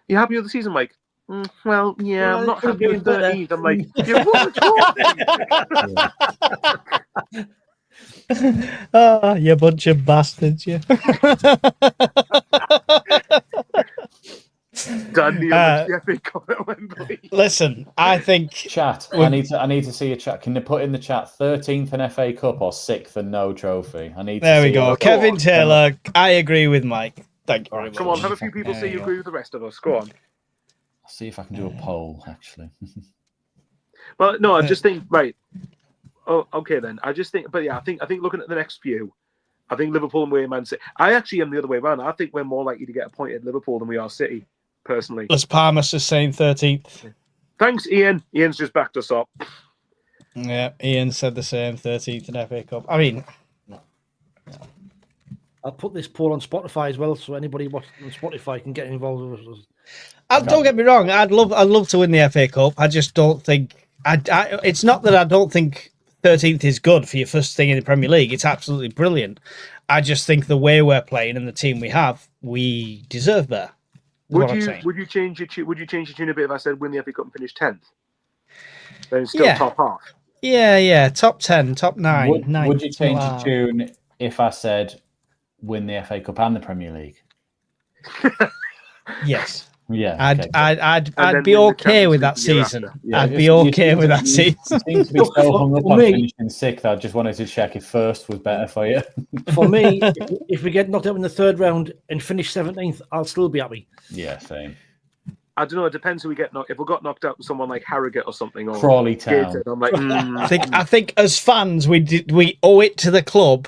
"You happy with the season, Mike?" I'm not happy with 13th. I'm like, "You won a trophy." You bunch of bastards, you. The FA Cup at Wembley. Listen, I think chat. I need to see a chat. Can you put in the chat 13th in FA Cup or 6th and no trophy? There we go. Kevin Taylor, I agree with Mike. Thank you very much. Come on, have a few people say you agree with the rest of us. Go on. I'll see if I can do a poll, actually. Well, no, I just think right. Oh, okay then. I just think, but yeah, I think looking at the next few, I think Liverpool and Man City. I actually am the other way around. I think we're more likely to get a point at Liverpool than we are City, personally. Las Palmas is saying 13th. Thanks, Ian. Ian's just backed us up. Yeah, Ian said the same, 13th in FA Cup. I mean, I'll put this poll on Spotify as well, so anybody watching on Spotify can get involved with us. Don't get me wrong. I'd love to win the FA Cup. I just don't think. It's not that I don't think 13th is good for your first thing in the Premier League. It's absolutely brilliant. I just think the way we're playing and the team we have, we deserve better. Would you change your tune a bit if I said win the FA Cup and finish 10th? Then still top half. Yeah, top 10, top 9. Would you change your tune if I said win the FA Cup and the Premier League? Yes. Yeah, I'd be okay with that season. I'd be okay with that season. You seem to be so hung up on finishing sixth. I just wanted to check if first was better for you. For me, if we get knocked out in the third round and finish 17th, I'll still be happy. Yeah, same. I don't know. It depends who we get knocked. If we got knocked out with someone like Harrogate or something, or Crawley Town, Gateshead, I'm like, I think as fans, we owe it to the club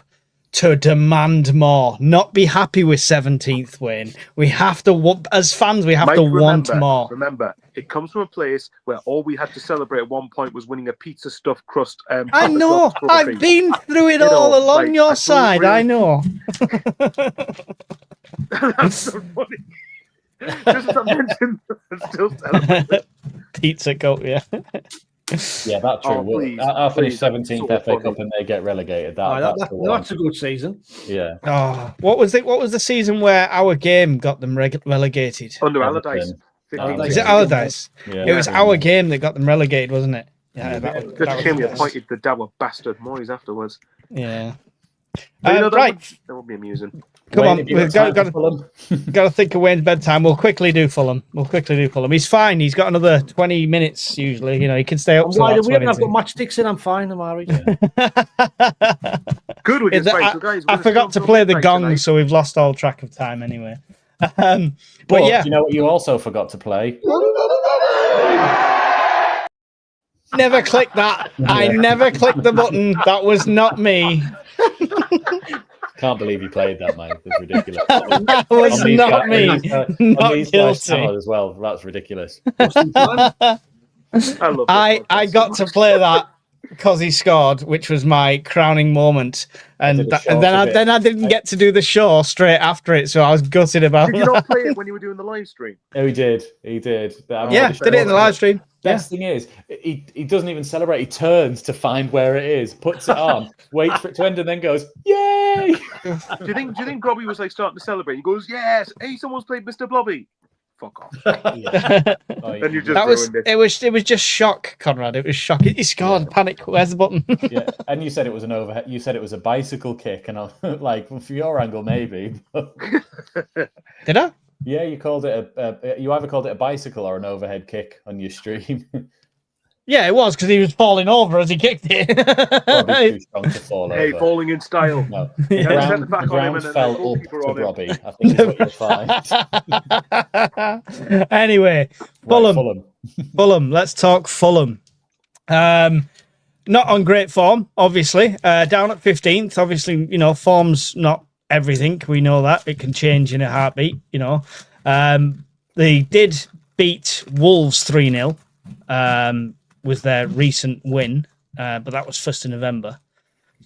to demand more, not be happy with 17th win. We have to, as fans, we have Mike, to want more. Remember, it comes from a place where all we had to celebrate at one point was winning a pizza stuffed crust. I know. I've been through it all along like, your side. Really... I know. That's so funny. Just as I mentioned, still celebrating. Pizza Cup, yeah. Yeah, that's true. Please, I'll finish 17th so FA funny. Cup and they get relegated. That's a good season. Yeah. Oh, what was it? What was the season where our game got them relegated? Under Allardyce. Is it Allardyce? Yeah. It was our game that got them relegated, wasn't it? Yeah. That shame we appointed the dour bastard Moyes afterwards. Yeah. Right. That would be amusing. Come on, we've got to think of Wayne's bedtime. We'll quickly do Fulham. He's fine. He's got another 20 minutes usually. You know, he can stay up. I've got matchsticks in. I'm fine. I'm all right. Good with this fight, guys. I forgot to play the gong, tonight. So we've lost all track of time anyway. But yeah, you know what you also forgot to play? Never clicked that. I never clicked the button. That was not me. Can't believe you played that, mate. It's ridiculous. That was not me. Not guilty. As well. That's ridiculous. I got to play that because he scored, which was my crowning moment. And then I didn't get to do the show straight after it, so I was gutted about that. Did you not play it when you were doing the live stream? Oh, he did. Did it in the live stream. Best thing is, he doesn't even celebrate. He turns to find where it is, puts it on, waits for it to end, and then goes, "Yay!" Do you think Blobby was like starting to celebrate? He goes, "Yes, hey, someone's played Mr. Blobby." Fuck off. Then you just ruined it. It was just shock, Conrad. It was shock. He scored. Panic. Where's the button? Yeah, and you said it was an overhead. You said it was a bicycle kick, and I'm like, well, for your angle, maybe. Did I? Yeah, you called it you either called it a bicycle or an overhead kick on your stream. Yeah, it was because he was falling over as he kicked it. Probably too strong to fall over. Hey, falling in style. No, the ground fell up to Robbie. I think is what you'll find. Anyway, Fulham. Fulham. Let's talk Fulham. Not on great form, obviously. Down at 15th. Obviously, you know, form's not everything. We know that. It can change in a heartbeat, you know. They did beat Wolves 3-0. Was their recent win, but that was 1st of November.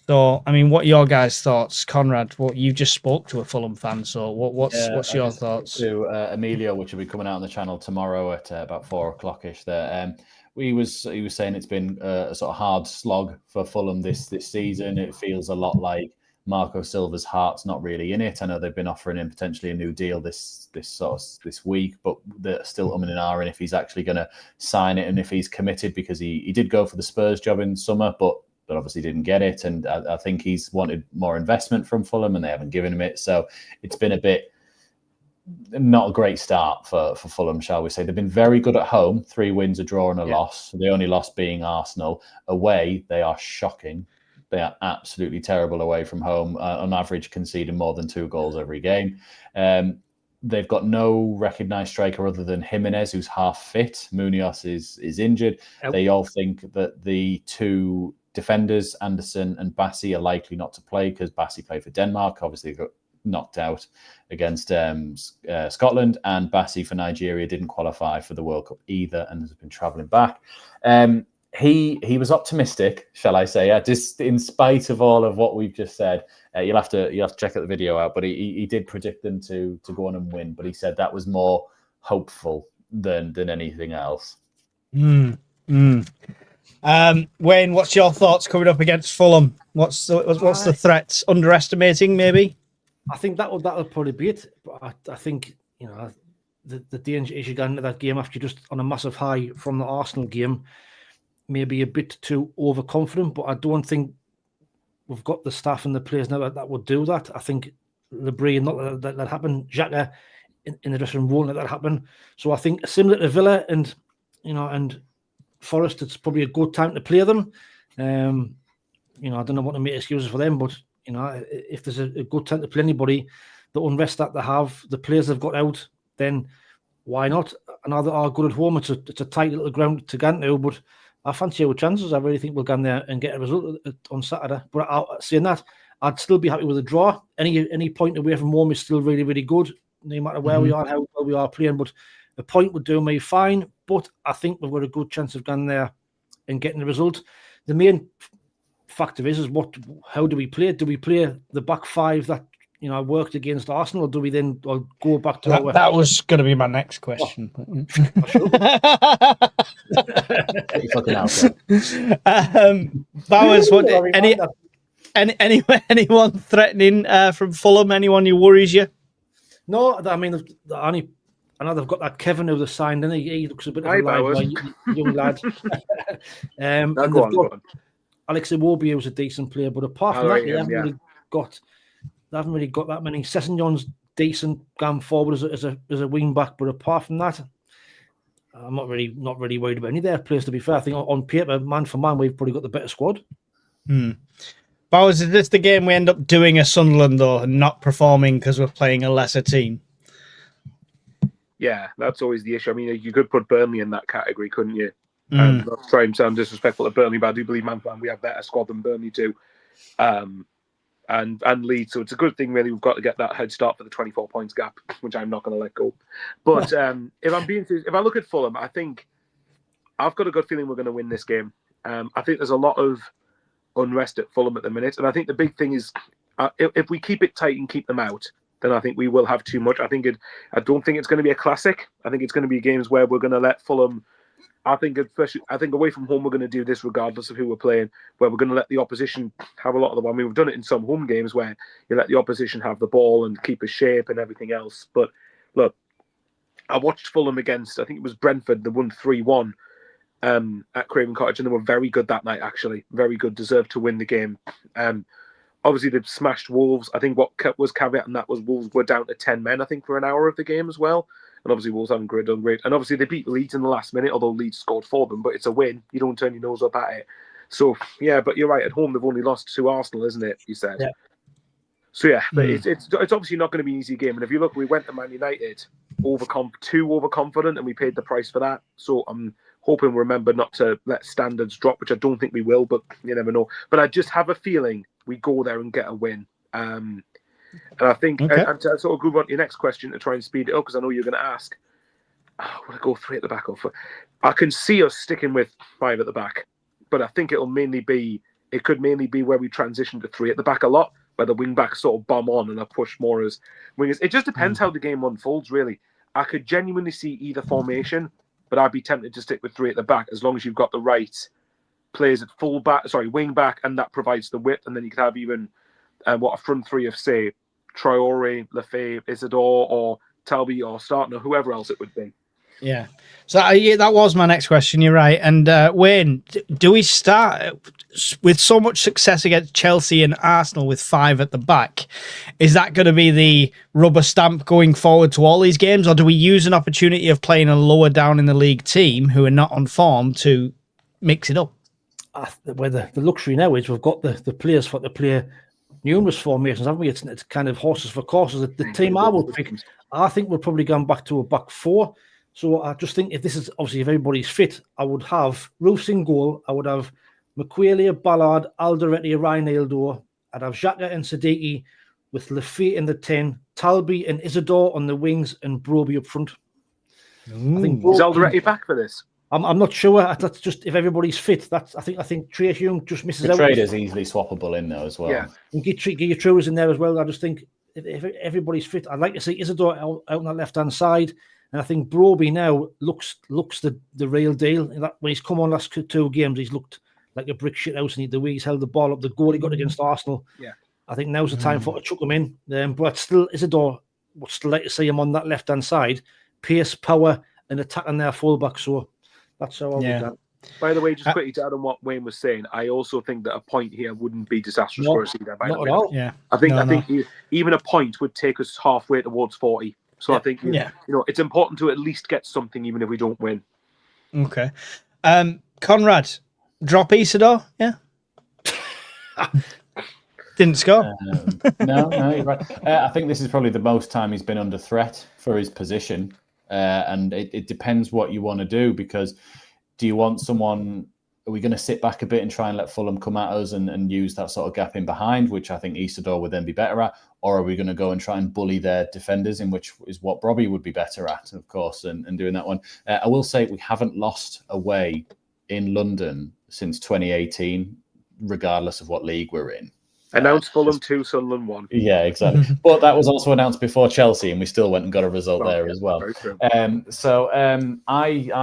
So, I mean, what are your guys' thoughts, Conrad? What you just spoke to a Fulham fan, so what's your thoughts? To Emilio, which will be coming out on the channel tomorrow at about 4:00ish. There, he was saying it's been a sort of hard slog for Fulham this season. It feels a lot like Marco Silva's heart's not really in it. I know they've been offering him potentially a new deal this week, but they're still umming and ahhing if he's actually going to sign it and if he's committed, because he did go for the Spurs job in summer, but obviously didn't get it. And I think he's wanted more investment from Fulham and they haven't given him it. So it's been a bit not a great start for Fulham, shall we say. They've been very good at home, 3 wins, a draw and a loss. The only loss being Arsenal. Away, they are shocking. They are absolutely terrible away from home, on average conceding more than 2 goals every game. They've got no recognised striker other than Jimenez, who's half fit. Munoz is injured. Yep. They all think that the 2 defenders, Anderson and Bassi, are likely not to play because Bassi played for Denmark. Obviously, got knocked out against Scotland, and Bassi for Nigeria didn't qualify for the World Cup either and has been travelling back. He was optimistic, shall I say? Just in spite of all of what we've just said. You'll have to check out the video out. But he did predict them to go on and win. But he said that was more hopeful than anything else. Wayne, what's your thoughts coming up against Fulham? What's the threats? Underestimating, maybe? I think that'll probably be it. But I think, you know, the danger is you got into that game after you're just on a massive high from the Arsenal game. Maybe a bit too overconfident, but I don't think we've got the staff and the players now that would do that. I think Lebrie, not that happened. Xhaka in the dressing room won't let that happen. So I think similar to Villa and Forest, it's probably a good time to play them. I don't know what to make excuses for them, but if there's a good time to play anybody, the unrest that they have, the players they've got out, then why not? I know they are good at home. It's a tight little ground to get into, but I fancy our chances. I really think we'll go in there and get a result on Saturday. But saying that, I'd still be happy with a draw. Any point away from home is still really, really good, no matter where we are and how well we are playing. But a point would do me fine. But I think we've got a good chance of going there and getting the result. The main factor is how do we play? Do we play the back five that worked against Arsenal, or do we then go back to that was going to be my next question. Bowers, anyone threatening from Fulham? Anyone who worries you? No, I mean, I know they've got that Kevin who they signed, and he looks a bit of a young lad. Go on. Alex Iwobi was a decent player, but apart from that, they haven't really got that many. Sessegnon's decent going forward as a wing back, but apart from that, I'm not really worried about any of their players. To be fair, I think on paper, man for man, we've probably got the better squad. Bowers, is this the game we end up doing a Sunderland though, and not performing because we're playing a lesser team? Yeah, that's always the issue. I mean, you could put Burnley in that category, couldn't you? And not to try and sound disrespectful to Burnley, but I do believe, man, we have better squad than Burnley do, and Leeds. So it's a good thing, really. We've got to get that head start for the 24 points gap, which I'm not going to let go. But if I look at Fulham, I think I've got a good feeling we're going to win this game. I think there's a lot of unrest at Fulham at the minute, and I think the big thing is if we keep it tight and keep them out, then I think we will have too much. I don't think it's going to be a classic. I think it's going to be games where we're going to let Fulham. I think away from home we're going to do this regardless of who we're playing, where we're going to let the opposition have a lot of the ball. I mean, we've done it in some home games where you let the opposition have the ball and keep a shape and everything else. But look, I watched Fulham against, I think it was Brentford, they won 3-1 at Craven Cottage, and they were very good that night, actually. Very good, deserved to win the game. Obviously, they've smashed Wolves. I think what was caveat in that was Wolves were down to 10 men, I think, for an hour of the game as well. And obviously, Wolves haven't done great. And obviously, they beat Leeds in the last minute, although Leeds scored for them. But it's a win. You don't turn your nose up at it. So, yeah, but you're right. At home, they've only lost to Arsenal, isn't it? You said. Yeah. So, yeah, but it's obviously not going to be an easy game. And if you look, we went to Man United too overconfident, and we paid the price for that. So, I'm hoping we remember not to let standards drop, which I don't think we will, but you never know. But I just have a feeling we go there and get a win. And I think, and to sort of move on to your next question to try and speed it up, because I know you're going to ask, would I go 3 at the back or 4? I can see us sticking with 5 at the back, but I think it could mainly be where we transition to 3 at the back a lot, where the wing backs sort of bomb on and I push more as wingers. It just depends how the game unfolds, really. I could genuinely see either formation, but I'd be tempted to stick with 3 at the back as long as you've got the right players at wing back, and that provides the width, and then you could have even a front 3 of, say, Traore, Lefebvre, Isidore, or Talby, or Startner, whoever else it would be. Yeah. So that was my next question. You're right. And Wayne, do we start with so much success against Chelsea and Arsenal with 5 at the back? Is that going to be the rubber stamp going forward to all these games, or do we use an opportunity of playing a lower down in the league team who are not on form to mix it up? Where the luxury now is we've got the players for to play numerous formations, haven't we? It's kind of horses for courses. The team I would pick, I think we're probably going back to a back 4. So I just think if everybody's fit, I would have Roos in goal. I would have McQuailey, Ballard, Alderete, Reinildo. I'd have Xhaka and Siddiqui with Lefebvre in the 10, Talby and Isidore on the wings, and Broby up front. I think is Alderete back for this? I'm not sure. That's just if everybody's fit. I think Trey Hume just misses out. Trader's easily swappable in there as well. Yeah, and get your Truers in there as well. I just think if everybody's fit, I'd like to see Isidore out on the left hand side, and I think Broby now looks the real deal. When he's come on last 2 games, he's looked like a brick shit house, and the way he's held the ball up, the goal he got against Arsenal. Yeah, I think now's the time for to chuck him in. But still, Isidore would still like to see him on that left hand side, pace, power, and attacking their fullback. So. That's how I would do. By the way, just quickly to add on what Wayne was saying, I also think that a point here wouldn't be disastrous for us either. By the way, at all. Yeah, I think even a point would take us halfway towards 40. So I think it's important to at least get something, even if we don't win. Okay. Conrad, drop Isidore, yeah? Didn't score. No, you're right. I think this is probably the most time he's been under threat for his position. And it depends what you want to do, because do you want someone... Are we going to sit back a bit and try and let Fulham come at us and use that sort of gap in behind, which I think Isidore would then be better at? Or are we going to go and try and bully their defenders, in which is what Robbie would be better at, of course, and doing that one. I will say we haven't lost away in London since 2018, regardless of what league we're in. Announced Fulham 2, Sunderland 1. Yeah, exactly. But that was also announced before Chelsea, and we still went and got a result there as well. I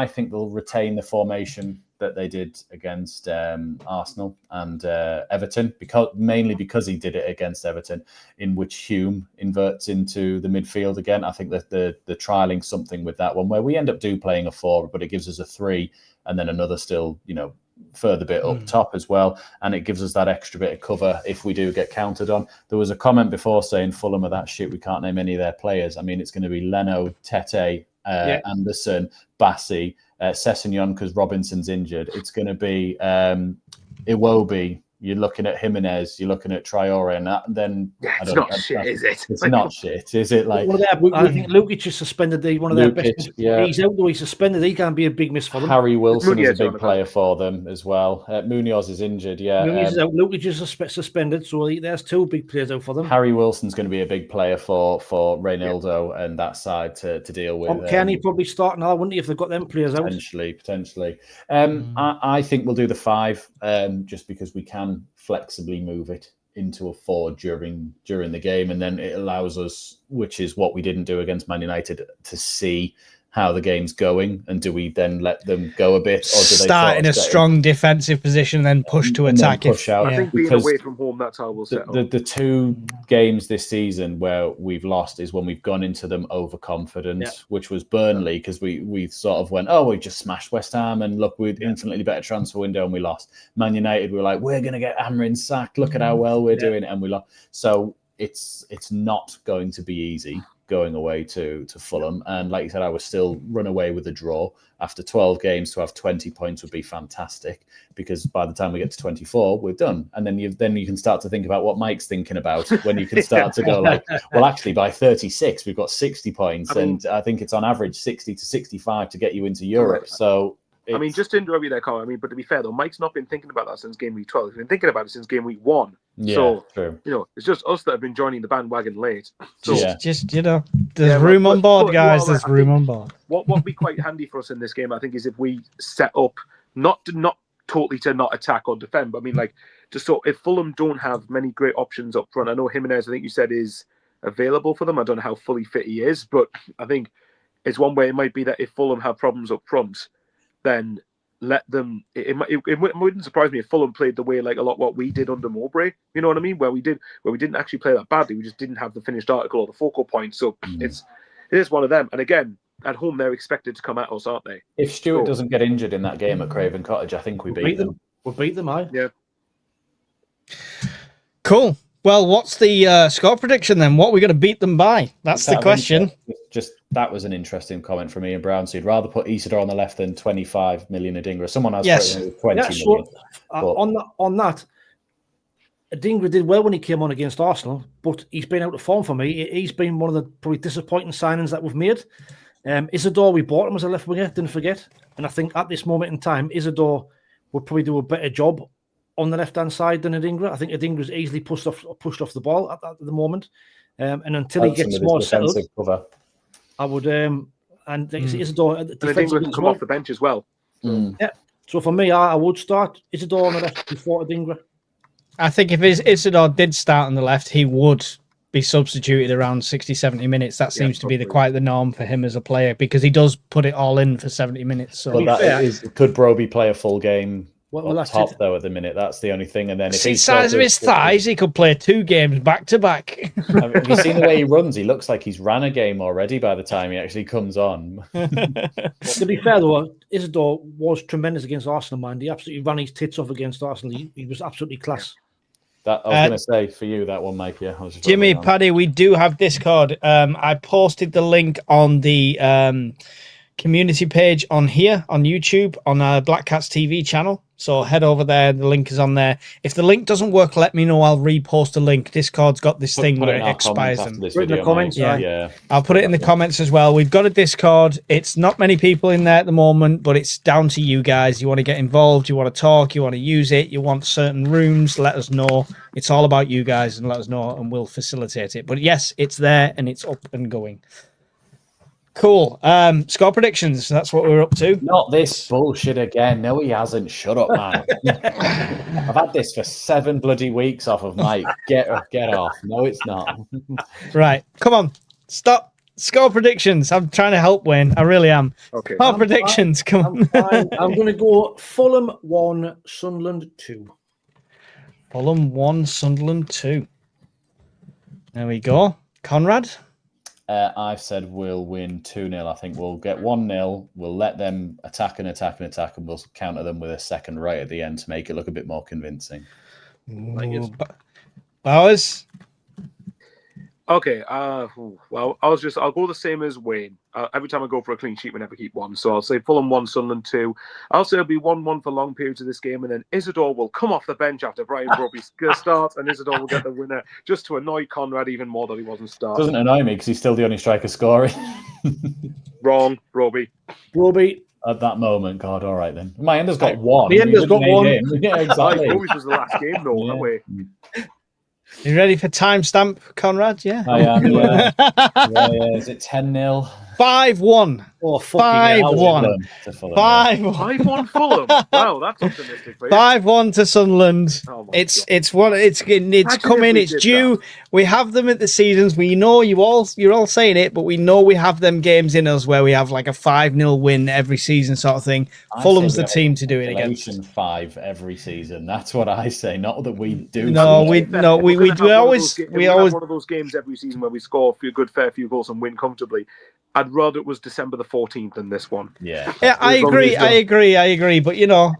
think they'll retain the formation that they did against Arsenal and Everton, mainly because he did it against Everton, in which Hume inverts into the midfield again. I think that the trialing something with that one, where we end up playing a 4, but it gives us a 3, and then another still, further bit up top as well, and it gives us that extra bit of cover if we do get countered on. There was a comment before saying Fulham are that shit, we can't name any of their players. I mean, it's going to be Leno, Tete, Anderson, Bassi, Sessegnon because Robinson's injured. It's going to be Iwobi. You're looking at Jimenez, you're looking at Traore, and then it's not shit, is it? It's not shit, is it? Like, I think Lukic is suspended. One of their best. Yeah. He's out though. He's suspended. He can't be a big miss for them. Harry Wilson is a big player for them as well. Munoz is injured. Yeah, Munoz is out. Lukic is suspended. So there's 2 big players out for them. Harry Wilson's going to be a big player for Reynaldo and that side to deal with. Kenny probably starting now, wouldn't he, if they've got them players out? Potentially. I think we'll do the 5 just because we can flexibly move it into a 4 during the game, and then it allows us, which is what we didn't do against Man United, to see how the game's going, and do we then let them go a bit, or do they start in a strong defensive position and then push to attack? Push out. I think being away from home, that's how we'll set up. The 2 games this season where we've lost is when we've gone into them overconfident, which was Burnley, because we sort of went, we just smashed West Ham, and look, we'd infinitely better transfer window, and we lost. Man United, we were like, we're going to get Amrin sacked, look at how well we're doing, and we lost. So it's not going to be easy going away to Fulham, and like you said, I would still run away with a draw. After 12 games, to have 20 points would be fantastic, because by the time we get to 24, we're done, and then you can start to think about what Mike's thinking about, when you can start to go like, well, actually by 36 we've got 60 points, and I think it's on average 60 to 65 to get you into Europe. So I mean, just to interrupt you there, Carl. I mean, but to be fair though, Mike's not been thinking about that since game week 12. He's been thinking about it since game week 1. Yeah, so true. It's just us that have been joining the bandwagon late. So just there's room on board, guys. There's room on board. What would be quite handy for us in this game, I think, is if we set up not totally to not attack or defend, but I mean, like, just so if Fulham don't have many great options up front. I know Jimenez, I think you said, is available for them. I don't know how fully fit he is, but I think it's one way. It might be that if Fulham have problems up front, then let them. It wouldn't surprise me if Fulham played the way like a lot what we did under Mowbray. You know what I mean? Where we didn't actually play that badly. We just didn't have the finished article or the focal point. So it is one of them. And again, at home they're expected to come at us, aren't they? If Stewart doesn't get injured in that game at Craven Cottage, I think we beat them. We'll beat them, aye. Yeah. Cool. Well, what's the score prediction then? What are we going to beat them by? That's the question. Just that was an interesting comment from Ian Brown. So you'd rather put Isidore on the left than 25 million Adingra. Someone has put 20 million. On that, Adingra did well when he came on against Arsenal, but he's been out of form for me. He's been one of the probably disappointing signings that we've made. Isidore, we bought him as a left winger, didn't forget. And I think at this moment in time, Isidore would probably do a better job on the left-hand side than Adingra. I think Adingra's easily pushed off the ball at the moment. And until he gets more settled, cover. I would... and Isidore... And Adingra can come off the bench as well. Yeah. So for me, I would start Isidore on the left before Adingra. I think if Isidore did start on the left, he would be substituted around 60, 70 minutes. That seems to be quite the norm for him as a player, because he does put it all in for 70 minutes. So could Broby play a full game that's top it. Though at the minute? That's the only thing. And then if the size of his thighs, he could play 2 games back to back. Have you seen the way he runs? He looks like he's ran a game already by the time he actually comes on. To be fair though, Isidore was tremendous against Arsenal, man. He absolutely ran his tits off against Arsenal. He was absolutely class. That I was going to say for you that one, Mike. Yeah, I was just Jimmy, wondering. Paddy, we do have Discord. I posted the link on the community page on here on YouTube on our Black Cats TV channel. So head over there. The link is on there. If the link doesn't work, let me know. I'll repost a link. Discord's got this thing Put where it in it our comments expires after them. this Put it in the video, comments, Mike. yeah. Yeah. I'll put it in the comments as well. We've got a Discord. It's not many people in there at the moment, but it's down to you guys. You want to get involved, you want to talk, you want to use it, you want certain rooms, let us know. It's all about you guys, and let us know and we'll facilitate it. But yes, it's there and it's up and going. Cool. Score predictions. That's what we're up to. Not this bullshit again. No, he hasn't. Shut up, man. I've had this for 7 bloody weeks off of Mike. Get off. No, it's not. Right. Come on. Stop. Score predictions. I'm trying to help Wayne. I really am. Okay. Score predictions. Come on. I'm going to go Fulham 1, Sunderland 2. Fulham 1, Sunderland 2. There we go. Conrad? I've said we'll win 2-0. I think we'll get 1-0. We'll let them attack, and we'll counter them with a second right at the end to make it look a bit more convincing. Bowers? Okay. Well, I'll go the same as Wayne. Every time I go for a clean sheet, we never keep one. So I'll say Fulham 1, Sunderland 2. I'll say it'll be 1-1 for long periods of this game, and then Isidore will come off the bench after Brian Broby starts, and Isidore will get the winner just to annoy Conrad even more that he wasn't starting. Doesn't annoy me because he's still the only striker scoring. Wrong, Broby. At that moment, God, all right then. My ender's got 1. The ender's got 1. Yeah, exactly. Broby's was the last game, though, that way. You ready for timestamp, Conrad? Yeah. I am. Yeah. Yeah. Is it 10-0? 5-1. Oh, fucking 5-1. 5-1. 5-1 Fulham. Wow, that's optimistic for you. 5-1 to Sunderland. Oh my It's God. it's Imagine coming. if we It's did due. that. We have them at the seasons. We know you're all saying it, but we know we have them games in us where we have like a 5-0 win every season sort of thing. Fulham's the team to do it against. 5 every season. That's what I say. Not that we do. No, we always have one of those games every season where we score a good fair few goals and win comfortably. I'd rather it was December the 14th than this one. Yeah. Yeah, I agree. But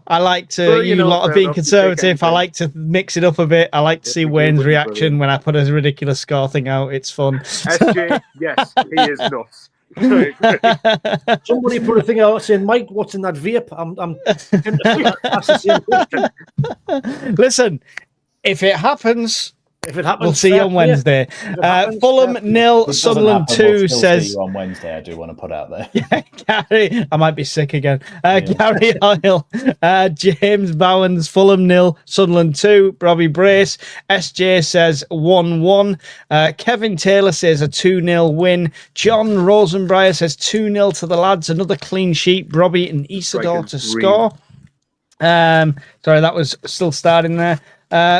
I like to. Well, you lot of being conservative. I like to mix it up a bit. I like to see Wayne's reaction when I put a ridiculous score thing out. It's fun. SJ, yes, he is nuts. Somebody put a thing out saying, "Mike, what's in that vape?" That's the same question. Listen, if it happens, If it happens, we'll see you on Wednesday. Fulham 0, Sunderland 2 says. See you on Wednesday. I do want to put out there. Yeah, Gary, I might be sick again. Gary Oil, James Bowens, Fulham 0, Sunderland 2, Robbie Brace. SJ says 1-1. Kevin Taylor says a 2-0 win. John Rosenbrier says 2-0 to the lads. Another clean sheet. Robbie and Isidore to score. Sorry, that was still starting there.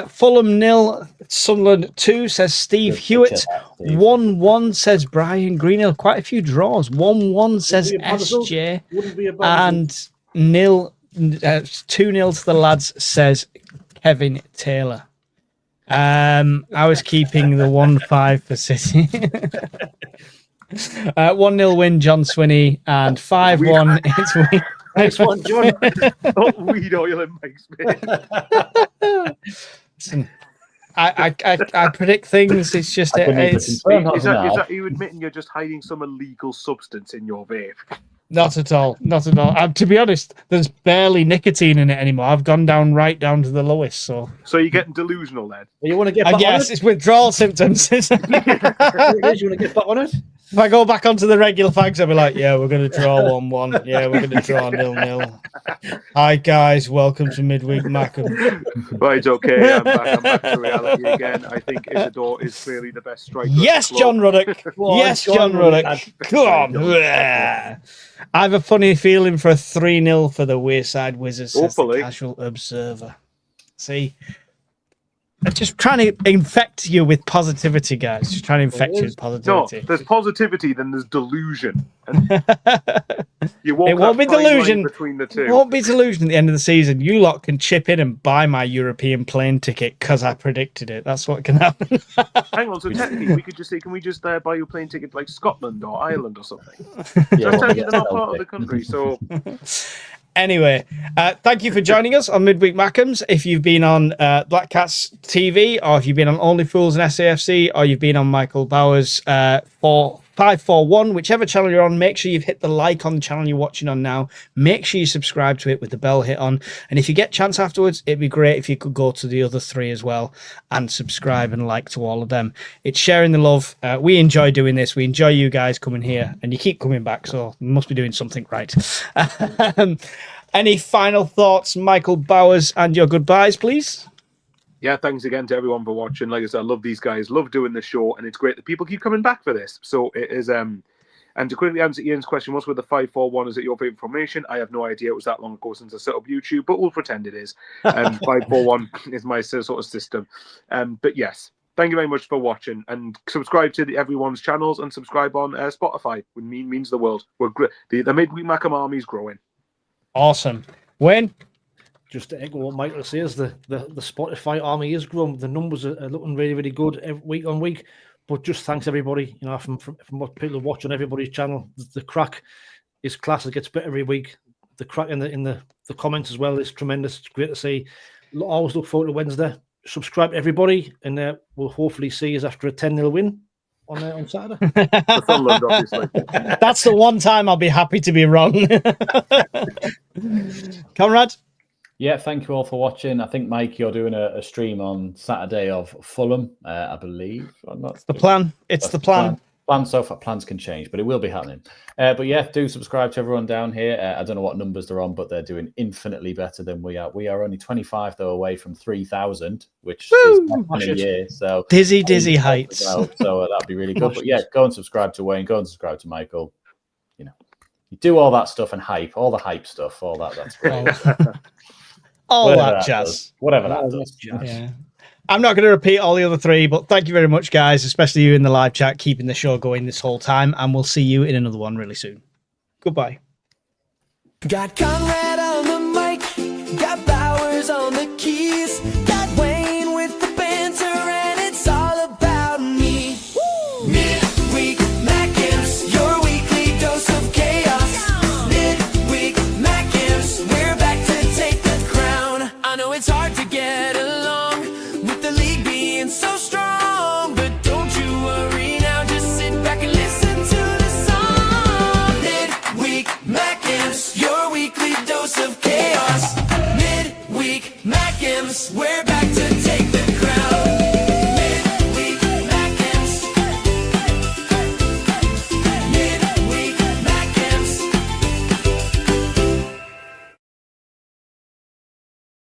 Fulham 0, Sunderland 2 says Steve Hewitt. 1-1 says Brian Greenhill. Quite a few draws. 1-1 says SJ. And 2-0 to the lads says Kevin Taylor. I was keeping the 1-5 for City. 1-0 win, John Swinney, and 5-1 it's win. Nice one, John. Weed oil in Mike's bed. Listen, I predict things. It's just Is that you admitting you're just hiding some illegal substance in your vape? not at all. To be honest, there's barely nicotine in it anymore. I've gone right down to the lowest. So you're getting delusional then? You want to get I back on guess it? it's withdrawal symptoms. You want to get back on it? If I go back onto the regular fags, I'll be like, yeah, we're going to draw 1-1. Yeah, we're going to draw 0-0. Hi, guys. Welcome to Midweek Mackems. Right, okay. I'm back to reality again. I think Isidore is clearly the best striker. Yes, John Ruddock. Yes, John Ruddock. Come on. I have a funny feeling for a 3-0 for the Wayside Wizards, says the Hopefully. Casual Observer. See? I'm just trying to infect you with positivity, guys. Just trying to infect you with No, positivity. there's positivity, then there's delusion. And you won't It won't be have fine line delusion. between the It two. won't be delusion at the end of the season. You lot can chip in and buy my European plane ticket because I predicted it. That's what can happen. Hang on, so technically we could just say, can we just buy you a plane ticket to like Scotland or Ireland or something? Yeah, Just well, tell you yeah, they're not part of the country. So Anyway, thank you for joining us on Midweek Mackems. If you've been on Black Cats TV, or if you've been on Only Fools and SAFC, or you've been on Michael Bowers 541, whichever channel you're on, make sure you've hit the like on the channel you're watching on now. Make sure you subscribe to it with the bell hit on. And if you get a chance afterwards, it'd be great if you could go to the other 3 as well and subscribe and like to all of them. It's sharing the love. We enjoy doing this. We enjoy you guys coming here, and you keep coming back, so we must be doing something right. Any final thoughts, Michael Bowers, and your goodbyes, please? Yeah, thanks again to everyone for watching. Like I said, I love these guys, love doing the show, and it's great that people keep coming back for this. So it is, and to quickly answer Ian's question, what's with the 541? Is it your favorite formation? I have no idea. It was that long ago since I set up YouTube, but we'll pretend it is. 541 is my sort of system. But yes, thank you very much for watching, and subscribe to everyone's channels and subscribe on Spotify. It means the world. We're the Midweek Mackem army is growing. Awesome. Wayne? Just to echo what Michael says, the Spotify army is growing. The numbers are looking really, really good week on week. But just thanks everybody, from what people are watching everybody's channel. The crack is class. It gets better every week. The crack in the comments as well is tremendous. It's great to see. I always look forward to Wednesday. Subscribe to everybody, and we'll hopefully see us after a 10-0 win on Saturday. Sunderland, obviously. That's the one time I'll be happy to be wrong. Conrad? Yeah, thank you all for watching. I think, Mike, you're doing a stream on Saturday of Fulham, I believe. The plan. It's the plan. Plans so far. Plans can change, but it will be happening. But yeah, do subscribe to everyone down here. I don't know what numbers they're on, but they're doing infinitely better than we are. We are only 25 though away from 3,000, which is not in a year. So dizzy heights. So that'd be really good. But yeah, go and subscribe to Wayne. Go and subscribe to Michael. You do all that stuff and hype, all the hype stuff, all that. That's great. All that jazz. Whatever that does. Yeah. I'm not going to repeat all the other 3, but thank you very much, guys, especially you in the live chat, keeping the show going this whole time, and we'll see you in another one really soon. Goodbye. Got Conrad on the mic, got Bowers on the keys.